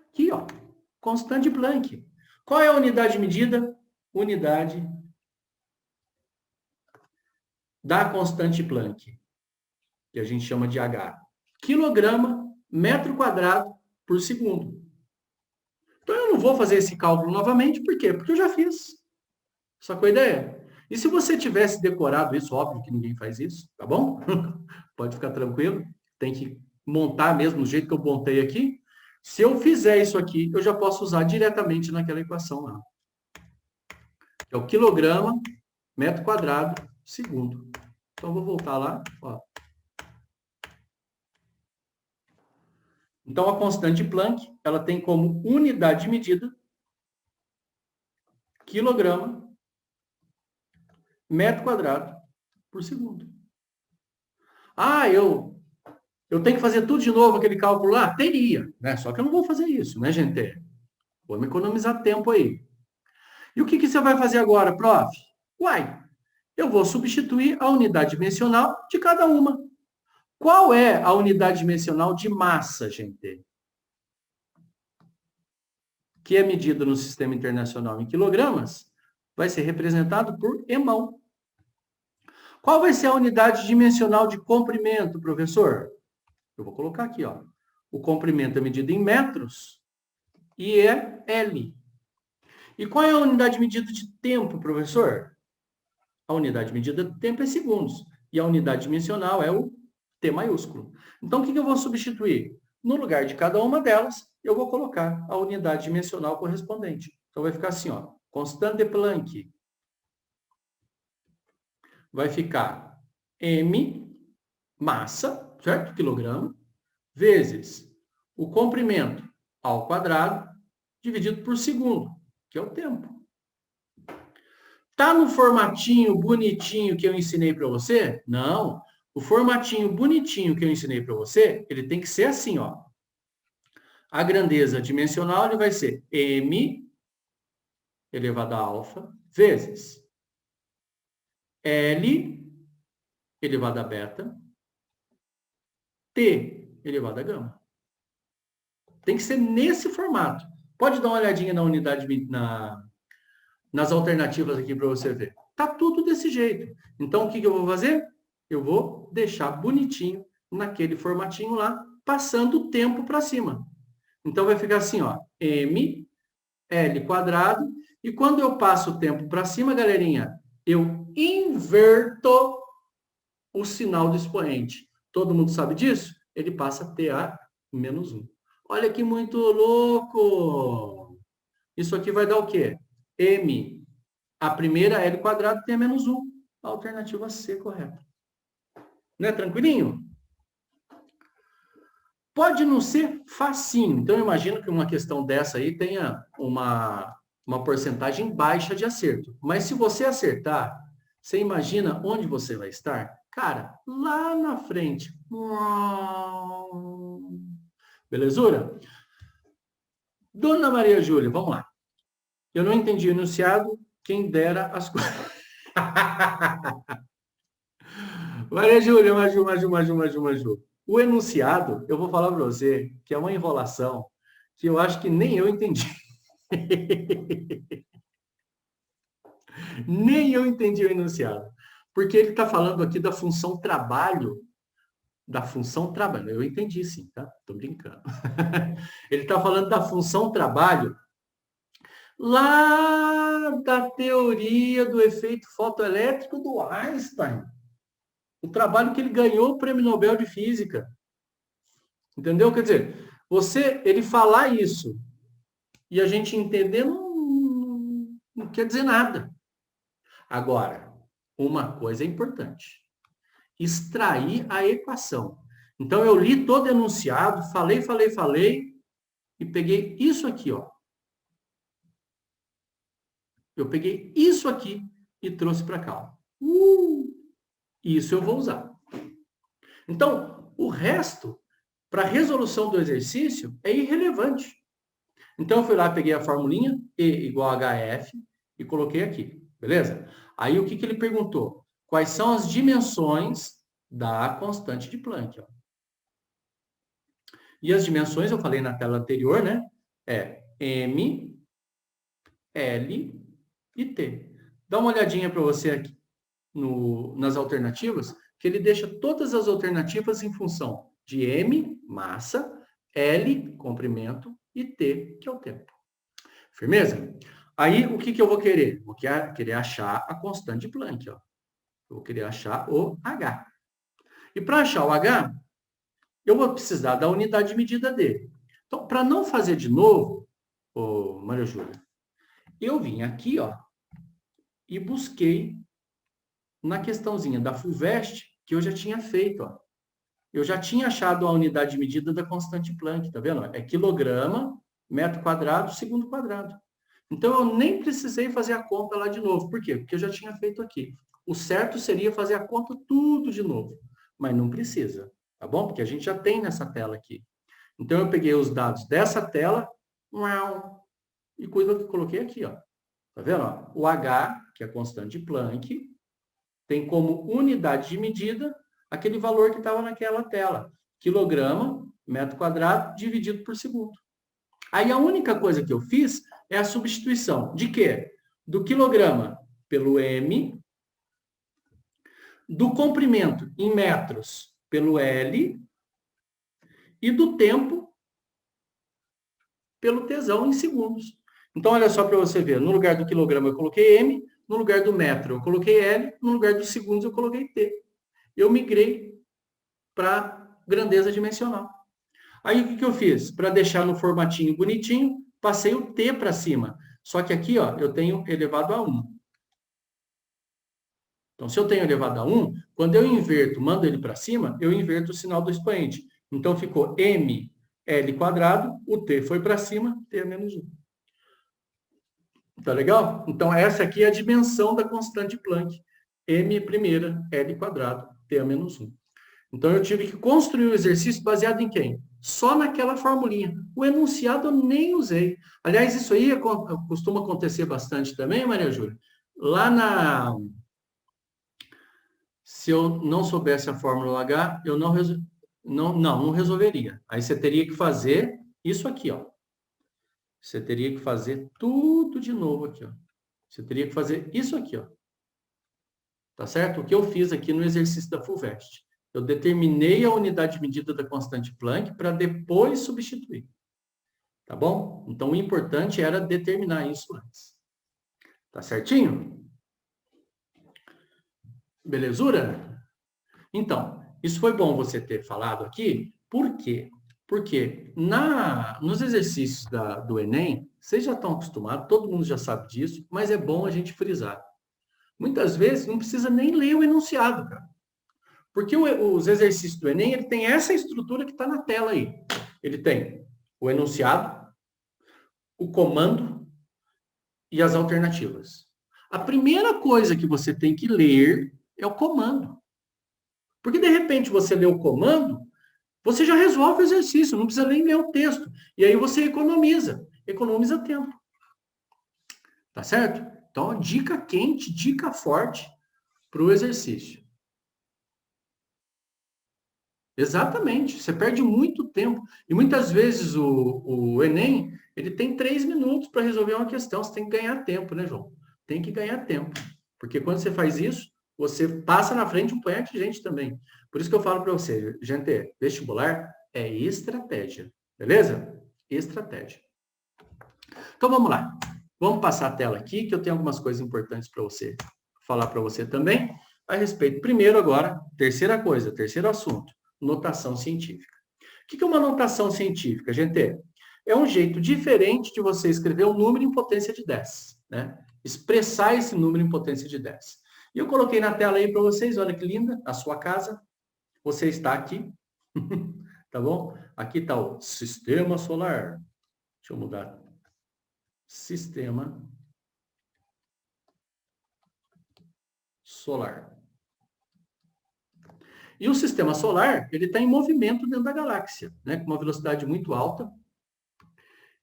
Speaker 1: Aqui, ó. Constante Planck. Qual é a unidade de medida? Unidade da constante Planck, que a gente chama de H. Quilograma metro quadrado por segundo. Então, eu não vou fazer esse cálculo novamente, por quê? Porque eu já fiz. Sacou a ideia? E se você tivesse decorado isso, óbvio que ninguém faz isso, tá bom? Pode ficar tranquilo, tem que montar mesmo do jeito que eu montei aqui. Se eu fizer isso aqui, eu já posso usar diretamente naquela equação lá. É o quilograma, metro quadrado, segundo. Então, eu vou voltar lá, ó. Então, a constante de Planck, ela tem como unidade de medida quilograma, metro quadrado por segundo. Ah, eu tenho que fazer tudo de novo, aquele cálculo lá? Teria, né? Só que eu não vou fazer isso, né, gente? Vou me economizar tempo aí. E o que você vai fazer agora, prof? Uai, eu vou substituir a unidade dimensional de cada uma. Qual é a unidade dimensional de massa, gente? Que é medida no sistema internacional em quilogramas, vai ser representado por EMAU. Qual vai ser a unidade dimensional de comprimento, professor? Eu vou colocar aqui, ó. O comprimento é medido em metros e é L. E qual é a unidade de medida de tempo, professor? A unidade de medida de tempo é segundos. E a unidade dimensional é o T maiúsculo. Então, o que eu vou substituir? No lugar de cada uma delas, eu vou colocar a unidade dimensional correspondente. Então, vai ficar assim, ó. Constante de Planck vai ficar M, massa, certo? Quilograma, vezes o comprimento ao quadrado, dividido por segundo, que é o tempo. Tá no formatinho bonitinho que eu ensinei para você? Não. O formatinho bonitinho que eu ensinei para você, ele tem que ser assim, ó. A grandeza dimensional ele vai ser m elevado a alfa vezes L elevado a beta T elevado a gama. Tem que ser nesse formato. Pode dar uma olhadinha na unidade, nas alternativas aqui para você ver. Tá tudo desse jeito. Então, o que eu vou fazer? Eu vou deixar bonitinho naquele formatinho lá, passando o tempo para cima. Então, vai ficar assim, ó, m L quadrado. E quando eu passo o tempo para cima, galerinha, eu inverto o sinal do expoente. Todo mundo sabe disso? Ele passa a ter a menos 1. Olha que muito louco! Isso aqui vai dar o quê? M. A primeira L quadrado tem a menos 1. A alternativa C correta. Não é tranquilinho? Pode não ser facinho. Então, eu imagino que uma questão dessa aí tenha uma porcentagem baixa de acerto. Mas se você acertar, você imagina onde você vai estar? Cara, lá na frente. Belezura? Dona Maria Júlia, vamos lá. Eu não entendi o enunciado, quem dera as coisas. Maria Júlia, Maju. O enunciado, eu vou falar para você que é uma enrolação que eu acho que nem eu entendi. Nem eu entendi o enunciado. Porque ele está falando aqui da função trabalho. Da função trabalho. Eu entendi sim, tá? Tô brincando. Ele está falando da função trabalho lá da teoria do efeito fotoelétrico do Einstein. O trabalho que ele ganhou o Prêmio Nobel de Física. Entendeu? Quer dizer, ele falar isso e a gente entender não quer dizer nada. Agora, uma coisa é importante. Extrair a equação. Então, eu li todo o enunciado, falei, e peguei isso aqui, ó. Eu peguei isso aqui e trouxe para cá. Isso eu vou usar. Então, o resto, para a resolução do exercício, é irrelevante. Então, eu fui lá, peguei a formulinha, E igual a HF, e coloquei aqui, beleza? Aí, o que ele perguntou? Quais são as dimensões da constante de Planck? Ó. E as dimensões, eu falei na tela anterior, né? É M, L e T. Dá uma olhadinha para você aqui nas alternativas, que ele deixa todas as alternativas em função de M, massa, L, comprimento, e T, que é o tempo. Firmeza? Aí, o que eu vou querer? Vou querer achar a constante de Planck. Ó. Eu vou querer achar o H. E para achar o H, eu vou precisar da unidade de medida dele. Então, para não fazer de novo, Maria Júlia, eu vim aqui, ó, e busquei na questãozinha da FUVEST, que eu já tinha feito, ó. Eu já tinha achado a unidade de medida da constante Planck, tá vendo? É quilograma, metro quadrado, segundo quadrado. Então, eu nem precisei fazer a conta lá de novo. Por quê? Porque eu já tinha feito aqui. O certo seria fazer a conta tudo de novo. Mas não precisa, tá bom? Porque a gente já tem nessa tela aqui. Então, eu peguei os dados dessa tela, e coloquei aqui, ó. Tá vendo? Ó? O H, que é a constante de Planck, tem como unidade de medida aquele valor que estava naquela tela. Quilograma, metro quadrado, dividido por segundo. Aí a única coisa que eu fiz é a substituição. De quê? Do quilograma pelo M, do comprimento em metros pelo L e do tempo pelo Tzão em segundos. Então, olha só para você ver. No lugar do quilograma eu coloquei M, no lugar do metro eu coloquei L, no lugar dos segundos eu coloquei T. Eu migrei para grandeza dimensional. Aí o que eu fiz? Para deixar no formatinho bonitinho, passei o T para cima. Só que aqui, ó, eu tenho elevado a 1. Então, se eu tenho elevado a 1, quando eu inverto, mando ele para cima, eu inverto o sinal do expoente. Então, ficou m L quadrado, o T foi para cima, T é menos 1. Tá legal? Então, essa aqui é a dimensão da constante Planck. M primeira, L quadrado, T a menos 1. Então, eu tive que construir o exercício baseado em quem? Só naquela formulinha. O enunciado eu nem usei. Aliás, isso aí costuma acontecer bastante também, Maria Júlia. Lá na... Se eu não soubesse a fórmula H, eu não resolveria. Aí você teria que fazer isso aqui, ó. Você teria que fazer tudo de novo aqui, ó. Você teria que fazer isso aqui, ó. Tá certo? O que eu fiz aqui no exercício da FUVEST. Eu determinei a unidade de medida da constante Planck para depois substituir. Tá bom? Então, o importante era determinar isso antes. Tá certinho? Belezura? Então, isso foi bom você ter falado aqui. Por quê? Porque nos exercícios do Enem, vocês já estão acostumados, todo mundo já sabe disso, mas é bom a gente frisar. Muitas vezes não precisa nem ler o enunciado, cara. Porque os exercícios do Enem, ele tem essa estrutura que está na tela aí. Ele tem o enunciado, o comando e as alternativas. A primeira coisa que você tem que ler é o comando. Porque, de repente, você lê o comando, você já resolve o exercício, não precisa nem ler o texto. E aí você economiza tempo. Tá certo? Então, dica quente, dica forte para o exercício. Exatamente, você perde muito tempo. E muitas vezes o Enem, ele tem 3 minutos para resolver uma questão. Você tem que ganhar tempo, né, João? Tem que ganhar tempo. Porque quando você faz isso, você passa na frente um punhado de gente também. Por isso que eu falo para você, gente, vestibular é estratégia. Beleza? Estratégia. Então vamos lá. Vamos passar a tela aqui, que eu tenho algumas coisas importantes para você falar para você também a respeito. Primeiro agora, terceira coisa, terceiro assunto. Notação científica. O que é uma notação científica, gente? É um jeito diferente de você escrever um número em potência de 10, né? Expressar esse número em potência de 10. E eu coloquei na tela aí para vocês, olha que linda, a sua casa. Você está aqui, tá bom? Aqui está o sistema solar. Deixa eu mudar. Sistema solar. E o sistema solar, ele está em movimento dentro da galáxia, né? Com uma velocidade muito alta.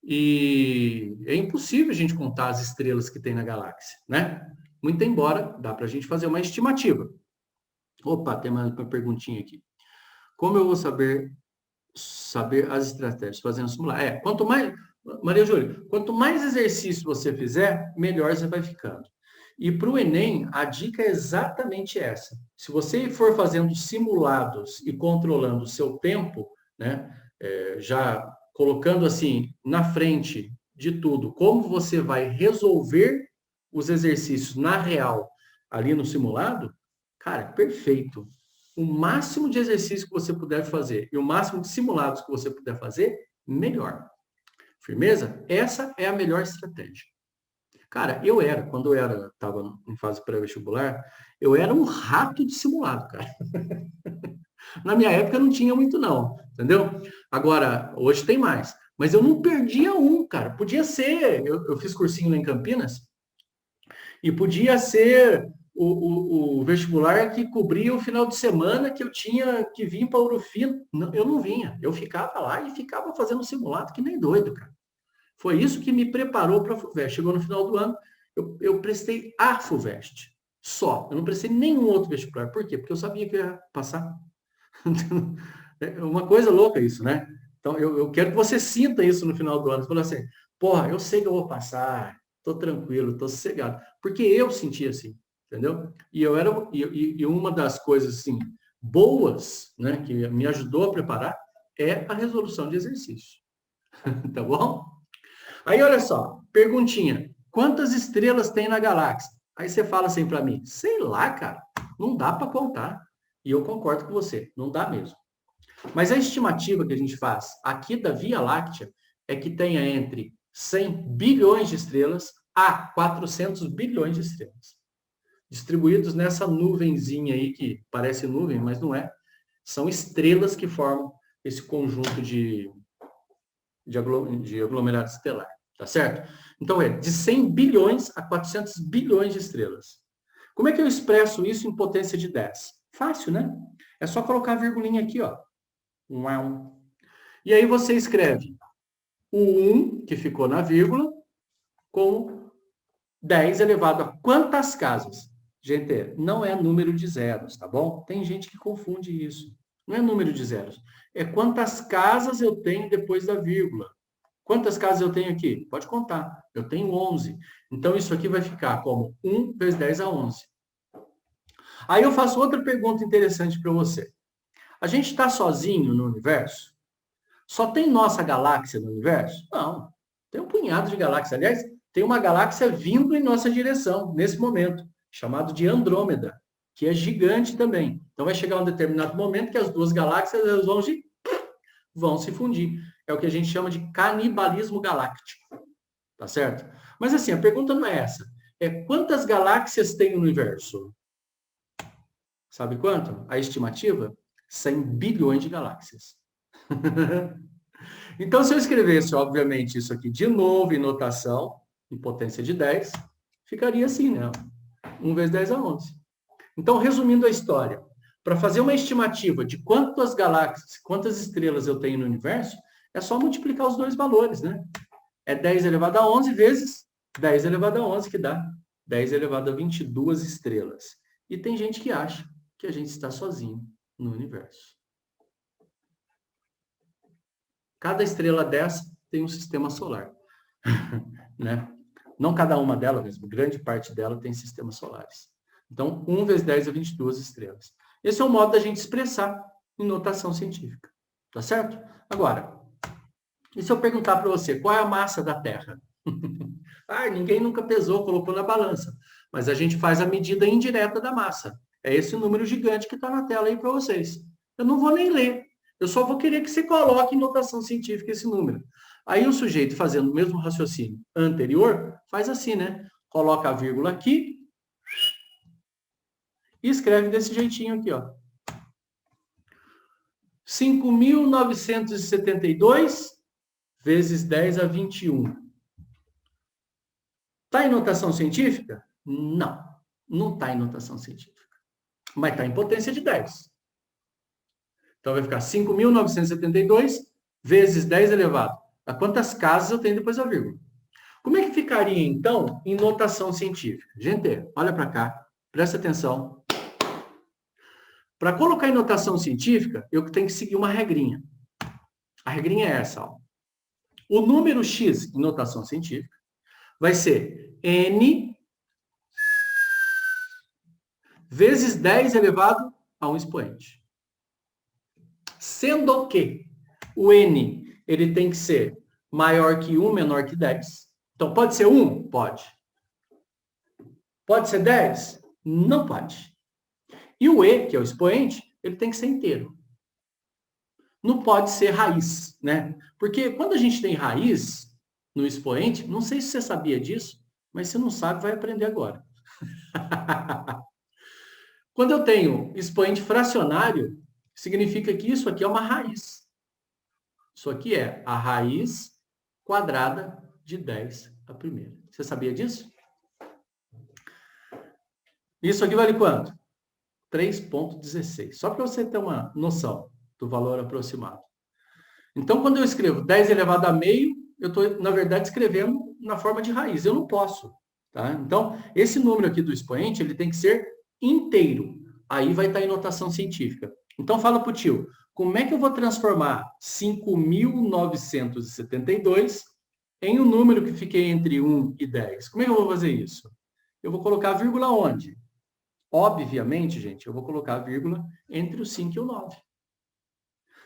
Speaker 1: E é impossível a gente contar as estrelas que tem na galáxia, né? Muito embora, dá para a gente fazer uma estimativa. Opa, tem mais uma perguntinha aqui. Como eu vou saber as estratégias fazendo simular? Quanto mais, Maria Júlia, quanto mais exercício você fizer, melhor você vai ficando. E para o Enem, a dica é exatamente essa. Se você for fazendo simulados e controlando o seu tempo, né, já colocando assim na frente de tudo, como você vai resolver os exercícios na real ali no simulado, cara, perfeito. O máximo de exercício que você puder fazer e o máximo de simulados que você puder fazer, melhor. Firmeza? Essa é a melhor estratégia. Cara, quando eu estava em fase pré-vestibular, eu era um rato de simulado, cara. Na minha época não tinha muito não, entendeu? Agora, hoje tem mais. Mas eu não perdia um, cara. Podia ser, eu fiz cursinho lá em Campinas, e podia ser o vestibular que cobria o final de semana que eu tinha que vir para Ouro Fino. Eu não vinha. Eu ficava lá e ficava fazendo simulado que nem doido, cara. Foi isso que me preparou para a FUVEST. Chegou no final do ano, eu prestei a FUVEST. Só. Eu não prestei nenhum outro vestibular. Por quê? Porque eu sabia que eu ia passar. É uma coisa louca isso, né? Então, eu quero que você sinta isso no final do ano. Você fala assim, porra, eu sei que eu vou passar, tô tranquilo, tô sossegado. Porque eu senti assim, entendeu? E uma das coisas, assim, boas, né, que me ajudou a preparar, é a resolução de exercício. Tá bom? Aí, olha só, perguntinha. Quantas estrelas tem na galáxia? Aí você fala assim para mim, sei lá, cara, não dá para contar. E eu concordo com você, não dá mesmo. Mas a estimativa que a gente faz aqui da Via Láctea é que tenha entre 100 bilhões de estrelas a 400 bilhões de estrelas. Distribuídos nessa nuvenzinha aí, que parece nuvem, mas não é. São estrelas que formam esse conjunto de aglomerado estelar. Tá certo? Então é de 100 bilhões a 400 bilhões de estrelas. Como é que eu expresso isso em potência de 10? Fácil, né? É só colocar a virgulinha aqui, ó. E aí você escreve o 1, que ficou na vírgula, com 10 elevado a quantas casas? Gente, não é número de zeros, tá bom? Tem gente que confunde isso. Não é número de zeros. É quantas casas eu tenho depois da vírgula. Quantas casas eu tenho aqui? Pode contar. Eu tenho 11. Então, isso aqui vai ficar como 1 vezes 10 a 11. Aí eu faço outra pergunta interessante para você. A gente está sozinho no universo? Só tem nossa galáxia no universo? Não. Tem um punhado de galáxias. Aliás, tem uma galáxia vindo em nossa direção, nesse momento, chamado de Andrômeda, que é gigante também. Então vai chegar um determinado momento que as duas galáxias elas vão se fundir. É o que a gente chama de canibalismo galáctico. Tá certo? Mas assim, a pergunta não é essa. É quantas galáxias tem no universo? Sabe quanto? A estimativa? 100 bilhões de galáxias. Então, se eu escrevesse, obviamente, isso aqui de novo em notação, em potência de 10, ficaria assim, né? 1 vezes 10 a 11. Então, resumindo a história, para fazer uma estimativa de quantas galáxias, quantas estrelas eu tenho no universo, é só multiplicar os dois valores, né? É 10 elevado a 11 vezes 10 elevado a 11, que dá 10 elevado a 22 estrelas. E tem gente que acha que a gente está sozinho no universo. Cada estrela dessa tem um sistema solar, né? Não cada uma delas, mas grande parte dela tem sistemas solares. Então, 1 vezes 10 é 22 estrelas. Esse é o modo da gente expressar em notação científica. Tá certo? Agora, e se eu perguntar para você, qual é a massa da Terra? Ninguém nunca pesou, colocou na balança. Mas a gente faz a medida indireta da massa. É esse número gigante que está na tela aí para vocês. Eu não vou nem ler. Eu só vou querer que você coloque em notação científica esse número. Aí o sujeito, fazendo o mesmo raciocínio anterior, faz assim, né? Coloca a vírgula aqui e escreve desse jeitinho aqui, ó. 5.972 vezes 10 a 21. Está em notação científica? Não, não está em notação científica. Mas está em potência de 10. Então vai ficar 5.972 vezes 10 elevado a quantas casas eu tenho depois da vírgula. Como é que ficaria, então, em notação científica? Gente, olha para cá, presta atenção. Para colocar em notação científica, eu tenho que seguir uma regrinha. A regrinha é essa, ó. O número x em notação científica vai ser n vezes 10 elevado a 1 expoente. Sendo que O N, ele tem que ser maior que 1, menor que 10. Então, pode ser 1? Pode. Pode ser 10? Não pode. E o E, que é o expoente, ele tem que ser inteiro. Não pode ser raiz, né? Porque quando a gente tem raiz no expoente, não sei se você sabia disso, mas se não sabe, vai aprender agora. Quando eu tenho expoente fracionário, significa que isso aqui é uma raiz. Isso aqui é a raiz quadrada de 10 a primeira. Você sabia disso? Isso aqui vale quanto? 3,16. Só para você ter uma noção do valor aproximado. Então, quando eu escrevo 10 elevado a meio, eu estou, na verdade, escrevendo na forma de raiz. Eu não posso. Tá? Então, esse número aqui do expoente, ele tem que ser inteiro. Aí vai estar em notação científica. Então, fala para o tio, como é que eu vou transformar 5.972 em um número que fique entre 1 e 10? Como é que eu vou fazer isso? Eu vou colocar a vírgula onde? Obviamente, gente, eu vou colocar a vírgula entre o 5 e o 9.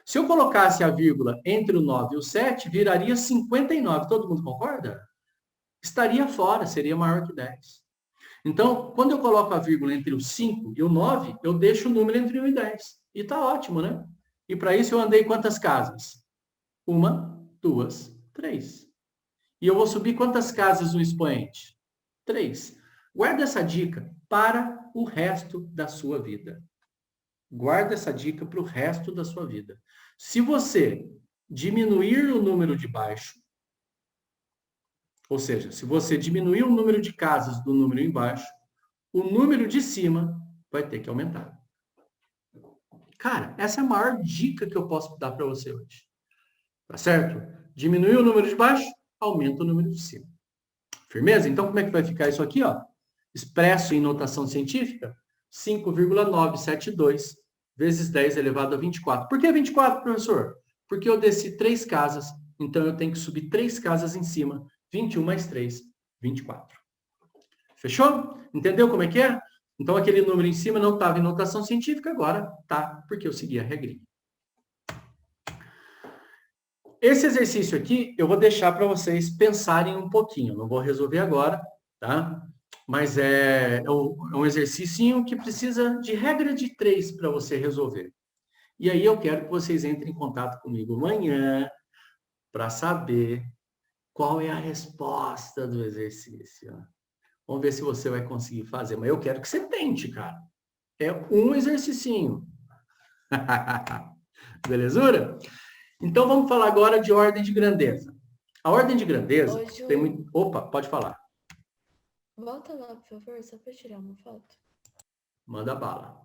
Speaker 1: Se eu colocasse a vírgula entre o 9 e o 7, viraria 59. Todo mundo concorda? Estaria fora, seria maior que 10. Então, quando eu coloco a vírgula entre o 5 e o 9, eu deixo o número entre 1 e 10. E está ótimo, né? E para isso eu andei quantas casas? 1, 2, 3. E eu vou subir quantas casas no expoente? 3. Guarda essa dica para o resto da sua vida. Guarda essa dica para o resto da sua vida. Se você diminuir o número de baixo, ou seja, se você diminuir o número de casas do número embaixo, o número de cima vai ter que aumentar. Cara, essa é a maior dica que eu posso dar para você hoje. Tá certo? Diminuir o número de baixo, aumenta o número de cima. Firmeza? Então, como é que vai ficar isso aqui, ó? Expresso em notação científica, 5,972 vezes 10 elevado a 24. Por que 24, professor? Porque eu desci 3 casas, então eu tenho que subir 3 casas em cima. 21 mais 3, 24. Fechou? Entendeu como é que é? Então, aquele número em cima não estava em notação científica, agora tá, porque eu segui a regrinha. Esse exercício aqui, eu vou deixar para vocês pensarem um pouquinho. Não vou resolver agora, tá? Mas é um exercício que precisa de regra de 3 para você resolver. E aí eu quero que vocês entrem em contato comigo amanhã para saber qual é a resposta do exercício. Vamos ver se você vai conseguir fazer. Mas eu quero que você tente, cara. É um exercicinho. Belezura? Então vamos falar agora de ordem de grandeza. A ordem de grandeza tem muito... Opa, pode falar.
Speaker 2: Volta lá, por favor, só para tirar uma foto.
Speaker 1: Manda bala.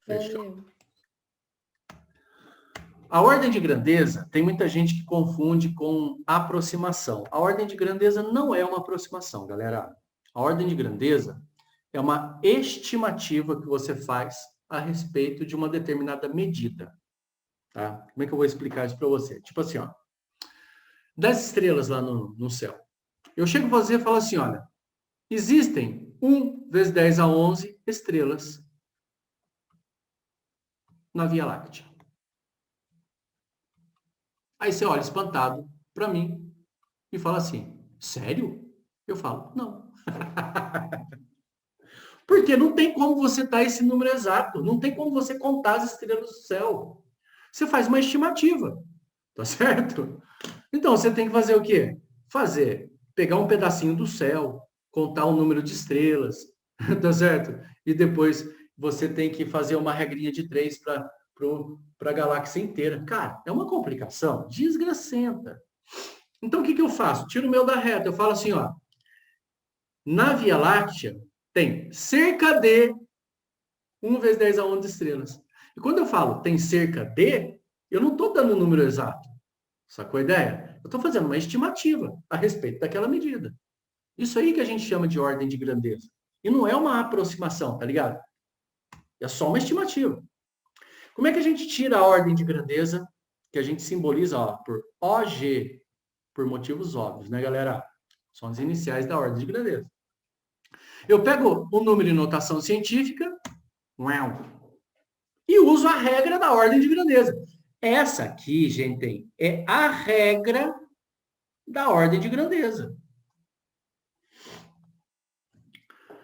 Speaker 2: Valeu.
Speaker 1: A ordem de grandeza, tem muita gente que confunde com aproximação. A ordem de grandeza não é uma aproximação, galera. A ordem de grandeza é uma estimativa que você faz a respeito de uma determinada medida. Tá? Como é que eu vou explicar isso para você? Tipo assim, ó, das estrelas lá no céu. Eu chego a você e falo assim, olha, existem 1 vezes 10 a 11 estrelas na Via Láctea. Aí você olha espantado para mim e fala assim, sério? Eu falo, não. Porque não tem como você dar esse número exato. Não tem como você contar as estrelas do céu. Você faz uma estimativa. Tá certo? Então, você tem que fazer o quê? Pegar um pedacinho do céu, contar o número de estrelas, tá certo? E depois você tem que fazer uma regrinha de 3 para a galáxia inteira. Cara, é uma complicação desgracenta. Então, o que eu faço? Tiro o meu da reta. Eu falo assim, ó. Na Via Láctea, tem cerca de 1 vezes 10 a 11 estrelas. E quando eu falo tem cerca de, eu não estou dando o número exato. Sacou a ideia? Eu estou fazendo uma estimativa a respeito daquela medida. Isso aí que a gente chama de ordem de grandeza. E não é uma aproximação, tá ligado? É só uma estimativa. Como é que a gente tira a ordem de grandeza, que a gente simboliza ó, por OG, por motivos óbvios, né, galera? São as iniciais da ordem de grandeza. Eu pego o número em notação científica e uso a regra da ordem de grandeza. Essa aqui, gente, é a regra da ordem de grandeza.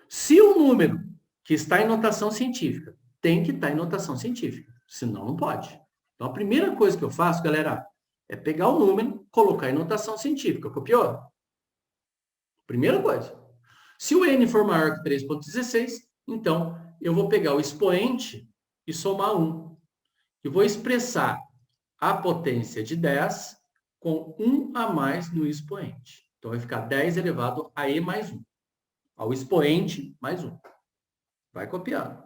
Speaker 1: Se o número que está em notação científica tem que estar em notação científica, senão não pode. Então, a primeira coisa que eu faço, galera, é pegar o número, colocar em notação científica. Copiou? Primeira coisa. Se o n for maior que 3,16, então eu vou pegar o expoente e somar 1. E vou expressar a potência de 10 com 1 a mais no expoente. Então, vai ficar 10 elevado a e mais 1. Ao expoente mais 1. Vai copiando.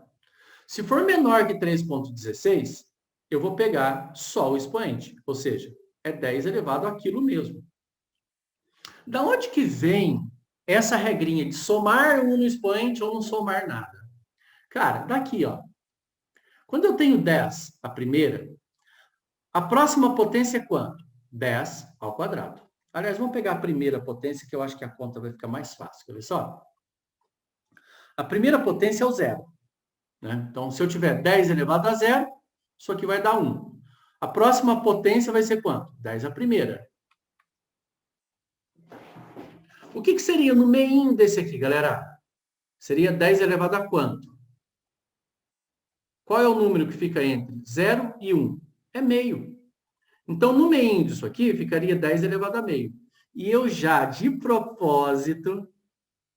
Speaker 1: Se for menor que 3,16, eu vou pegar só o expoente. Ou seja, é 10 elevado àquilo mesmo. Da onde que vem essa regrinha de somar 1 no expoente ou não somar nada? Cara, daqui, ó. Quando eu tenho 10, a primeira, a próxima potência é quanto? 10 ao quadrado. Aliás, vamos pegar a primeira potência, que eu acho que a conta vai ficar mais fácil. Olha só. A primeira potência é o zero. Né? Então, se eu tiver 10 elevado a zero, isso aqui vai dar 1. A próxima potência vai ser quanto? 10 a primeira. O que seria no meio desse aqui, galera? Seria 10 elevado a quanto? Qual é o número que fica entre 0 e 1? É meio. Então, no meio disso aqui, ficaria 10 elevado a meio. E eu já, de propósito,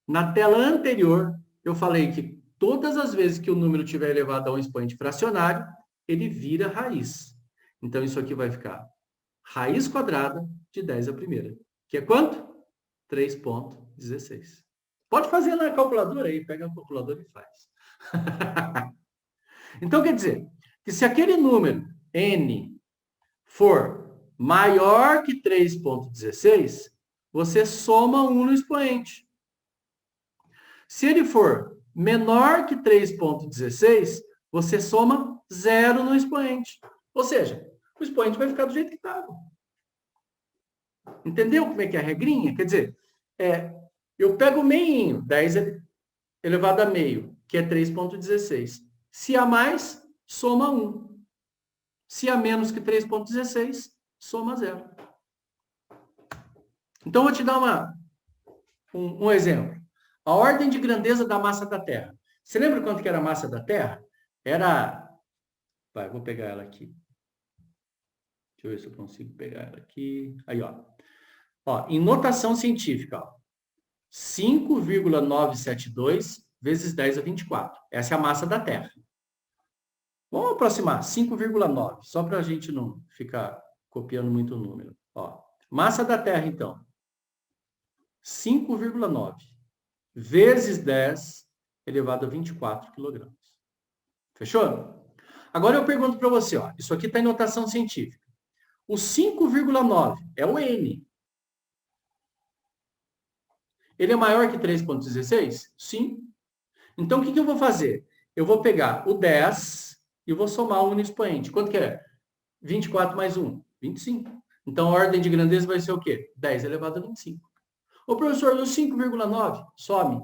Speaker 1: na tela anterior, eu falei que todas as vezes que o número tiver elevado a um expoente fracionário, ele vira raiz. Então, isso aqui vai ficar raiz quadrada de 10 à primeira. Que é quanto? 3,16. Pode fazer na calculadora aí, pega a calculadora e faz. Então, quer dizer, que se aquele número n for maior que 3,16, você soma 1 no expoente. Se ele for menor que 3,16, você soma 0 no expoente. Ou seja, o expoente vai ficar do jeito que estava. Entendeu como é que é a regrinha? Quer dizer, eu pego o meinho, 10 elevado a meio, que é 3,16. Se há mais, soma 1. Se há menos que 3,16, soma 0. Então, eu vou te dar um exemplo. A ordem de grandeza da massa da Terra. Você lembra quanto que era a massa da Terra? Era... vou pegar ela aqui. Deixa eu ver se eu consigo pegar ela aqui. Aí, ó. Em notação científica, 5,972 vezes 10 a 24. Essa é a massa da Terra. Vamos aproximar, 5,9, só para a gente não ficar copiando muito o número. Massa da Terra, então. 5,9 vezes 10 elevado a 24 quilogramas. Fechou? Agora eu pergunto para você, isso aqui está em notação científica. O 5,9 é o N. Ele é maior que 3,16? Sim. Então, o que eu vou fazer? Eu vou pegar o 10 e vou somar o no expoente. Quanto que é? 24 mais 1? 25. Então, a ordem de grandeza vai ser o quê? 10 elevado a 25. Ô, professor, o 5,9 some.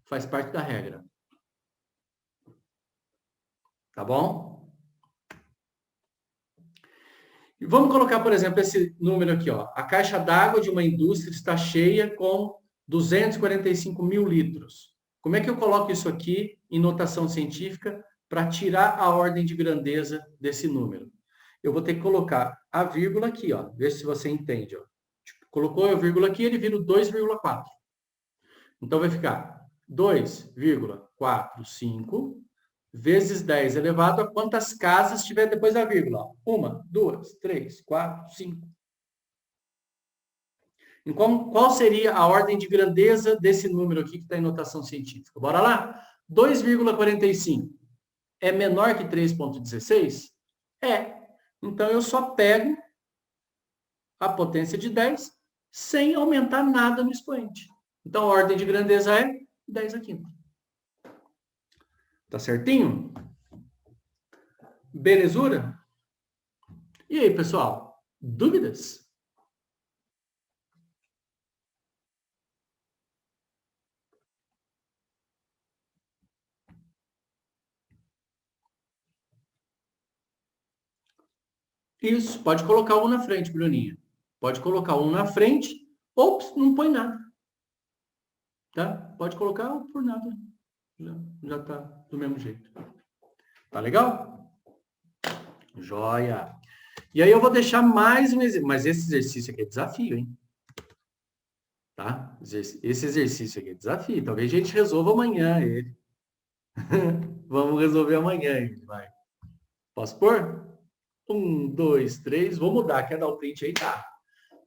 Speaker 1: Faz parte da regra. Tá bom? E vamos colocar, por exemplo, esse número aqui. A caixa d'água de uma indústria está cheia com 245 mil litros. Como é que eu coloco isso aqui em notação científica para tirar a ordem de grandeza desse número? Eu vou ter que colocar a vírgula aqui, Vê se você entende. Colocou a vírgula aqui, ele vira 2,4. Então, vai ficar 2,45 vezes 10 elevado a quantas casas tiver depois da vírgula. 1, 2, 3, 4, 5. Então, qual seria a ordem de grandeza desse número aqui que está em notação científica? Bora lá? 2,45 é menor que 3,16? É. Então, eu só pego a potência de 10 sem aumentar nada no expoente. Então, a ordem de grandeza é 10 a quinta. Tá certinho? Belezura? E aí, pessoal? Dúvidas? Isso, pode colocar um na frente, Bruninha. Pode colocar um na frente ou não põe nada. Tá? Pode colocar um por nada. Já tá do mesmo jeito. Tá legal? Joia. E aí eu vou deixar mais um exercício. Mas esse exercício aqui é desafio, hein? Tá? Esse exercício aqui é desafio. Talvez a gente resolva amanhã ele. Vamos resolver amanhã ele, vai. Posso pôr? 1, 2, 3. Vou mudar. Quer dar o print aí? Tá.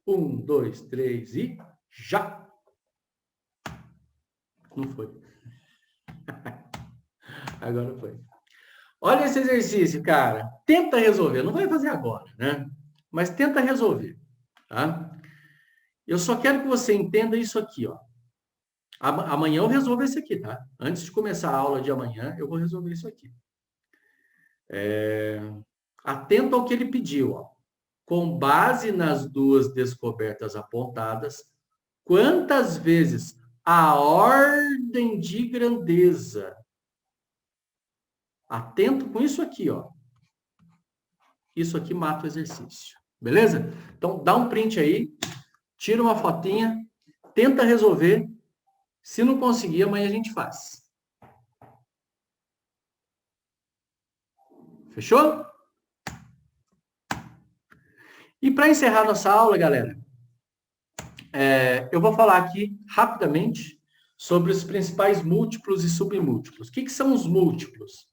Speaker 1: 1, 2, 3 e já. Não foi. Agora foi. Olha esse exercício, cara. Tenta resolver. Não vai fazer agora, né? Mas tenta resolver, tá? Eu só quero que você entenda isso aqui, ó. Amanhã eu resolvo esse aqui, tá? Antes de começar a aula de amanhã, eu vou resolver isso aqui. Atento ao que ele pediu, ó. Com base nas duas descobertas apontadas, quantas vezes a ordem de grandeza. Atento com isso aqui, ó. Isso aqui mata o exercício. Beleza? Então, dá um print aí, tira uma fotinha, tenta resolver. Se não conseguir, amanhã a gente faz. Fechou? E para encerrar nossa aula, galera, eu vou falar aqui rapidamente sobre os principais múltiplos e submúltiplos. O que são os múltiplos?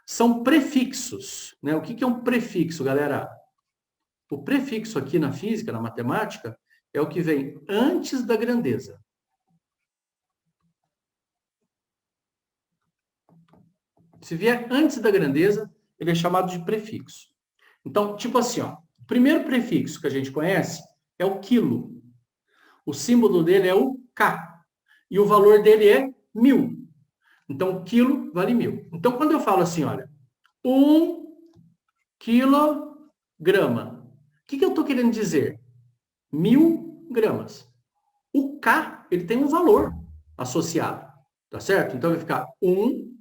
Speaker 1: São prefixos, né? O que é um prefixo, galera? O prefixo aqui na física, na matemática, é o que vem antes da grandeza. Se vier antes da grandeza, ele é chamado de prefixo. Então, tipo assim, ó, o primeiro prefixo que a gente conhece é o quilo. O símbolo dele é o K. E o valor dele é 1000. Então, quilo vale 1000. Então, quando eu falo assim, olha, 1 quilograma. O que eu estou querendo dizer? 1000 gramas. O K, ele tem um valor associado, tá certo? Então, vai ficar 1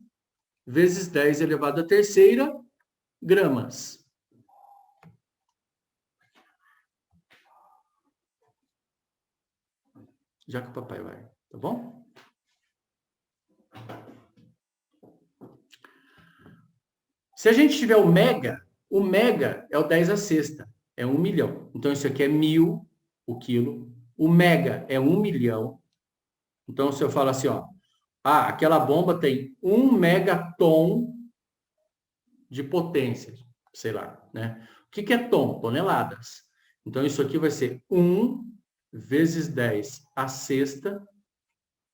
Speaker 1: vezes 10 elevado à terceira gramas. Já que o papai vai, tá bom? Se a gente tiver o mega é o 10 à sexta, é 1 milhão. Então, isso aqui é 1000, o quilo. O mega é 1 milhão. Então, se eu falo assim, ó, aquela bomba tem 1 megaton de potência, sei lá, né? O que é tom? Toneladas. Então, isso aqui vai ser 1 vezes 10 à sexta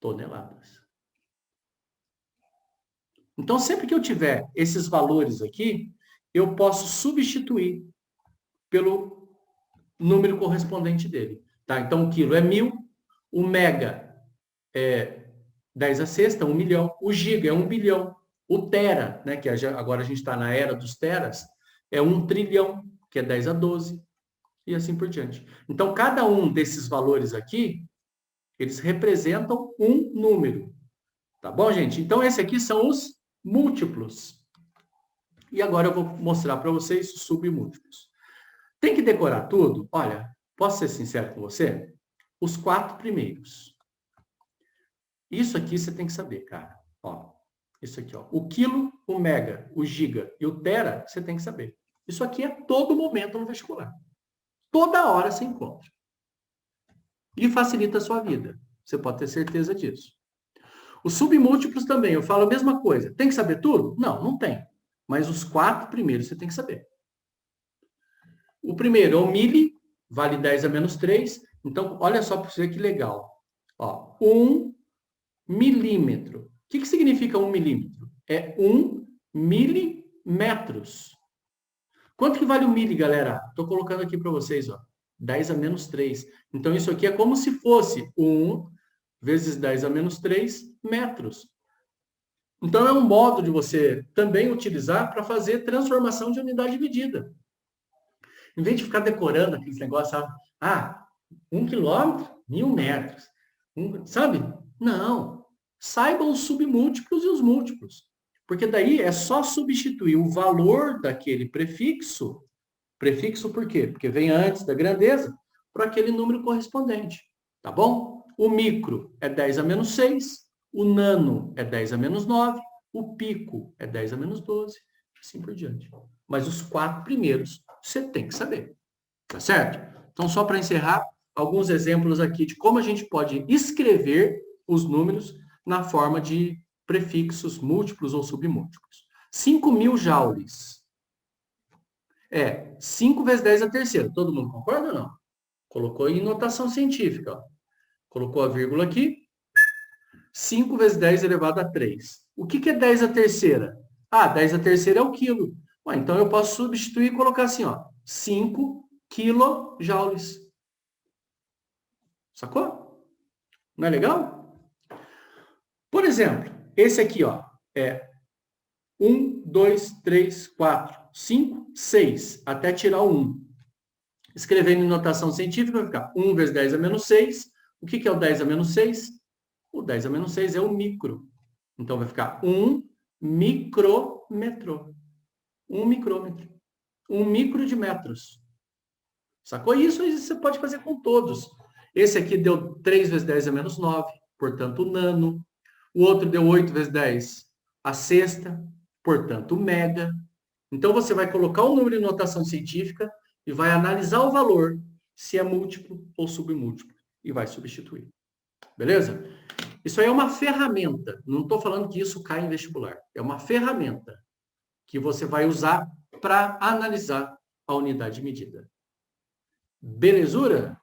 Speaker 1: toneladas. Então, sempre que eu tiver esses valores aqui, eu posso substituir pelo número correspondente dele. Tá? Então, o quilo é 1000, o mega é 10 à sexta, 1 milhão, o giga é 1 bilhão, o tera, né, que agora a gente está na era dos teras, é 1 trilhão, que é 10 a 12, e assim por diante. Então, cada um desses valores aqui, eles representam um número. Tá bom, gente? Então, esses aqui são os múltiplos. E agora eu vou mostrar para vocês os submúltiplos. Tem que decorar tudo? Olha, posso ser sincero com você? Os 4 primeiros. Isso aqui você tem que saber, cara. Ó, isso aqui, ó. O quilo, o mega, o giga e o tera, você tem que saber. Isso aqui é todo momento no vestibular. Toda hora se encontra. E facilita a sua vida. Você pode ter certeza disso. Os submúltiplos também, eu falo a mesma coisa. Tem que saber tudo? Não, não tem. Mas os 4 primeiros você tem que saber. O primeiro é o mili, vale 10 a menos 3. Então, olha só para você que legal. Ó, 1 milímetro. O que significa 1 milímetro? É 1 milímetros. Quanto que vale o mili, galera? Estou colocando aqui para vocês, ó. 10 a menos 3. Então, isso aqui é como se fosse 1 vezes 10 a menos 3 metros. Então, é um modo de você também utilizar para fazer transformação de unidade de medida. Em vez de ficar decorando aqueles negócios, sabe? 1 quilômetro, 1000 metros. Sabe? Não. Saiba os submúltiplos e os múltiplos. Porque daí é só substituir o valor daquele prefixo Prefixo por quê? Porque vem antes da grandeza para aquele número correspondente, tá bom? O micro é 10 a menos 6, o nano é 10 a menos 9, o pico é 10 a menos 12, assim por diante. Mas os 4 primeiros você tem que saber, tá certo? Então, só para encerrar, alguns exemplos aqui de como a gente pode escrever os números na forma de prefixos múltiplos ou submúltiplos. 5.000 joules. 5 vezes 10 a terceira. Todo mundo concorda ou não? Colocou em notação científica. Ó. Colocou a vírgula aqui. 5 vezes 10 elevado a 3. O que é 10 a terceira? 10 a terceira é o quilo. Então, eu posso substituir e colocar assim, ó, 5 quilojoules. Sacou? Não é legal? Por exemplo, esse aqui, ó, é 1, 2, 3, 4, 5, 6, até tirar o 1. Escrevendo em notação científica, vai ficar 1 vezes 10 a menos 6. O que é o 10 a menos 6? O 10 a menos 6 é o micro. Então, vai ficar 1 micrômetro. 1 micrômetro. 1 micro de metros. Sacou? Isso você pode fazer com todos. Esse aqui deu 3 vezes 10 a menos 9, portanto, nano. O outro deu 8 vezes 10 a sexta, portanto, mega. Então, você vai colocar o número em notação científica e vai analisar o valor, se é múltiplo ou submúltiplo, e vai substituir. Beleza? Isso aí é uma ferramenta. Não estou falando que isso cai em vestibular. É uma ferramenta que você vai usar para analisar a unidade de medida. Belezura?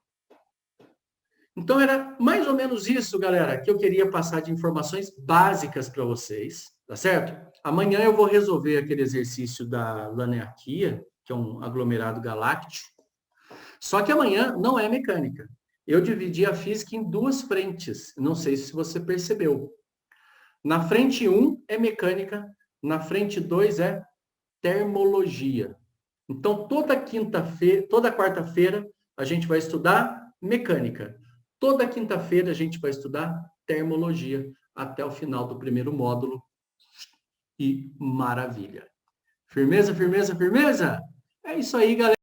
Speaker 1: Então, era mais ou menos isso, galera, que eu queria passar de informações básicas para vocês, tá certo? Amanhã eu vou resolver aquele exercício da Laniarquia, que é um aglomerado galáctico. Só que amanhã não é mecânica. Eu dividi a física em 2 frentes. Não sei se você percebeu. Na frente 1 é mecânica, na frente 2 é termologia. Então, toda quarta-feira, a gente vai estudar mecânica. Toda quinta-feira, a gente vai estudar termologia, até o final do primeiro módulo. E maravilha. Firmeza, firmeza, firmeza? É isso aí, galera.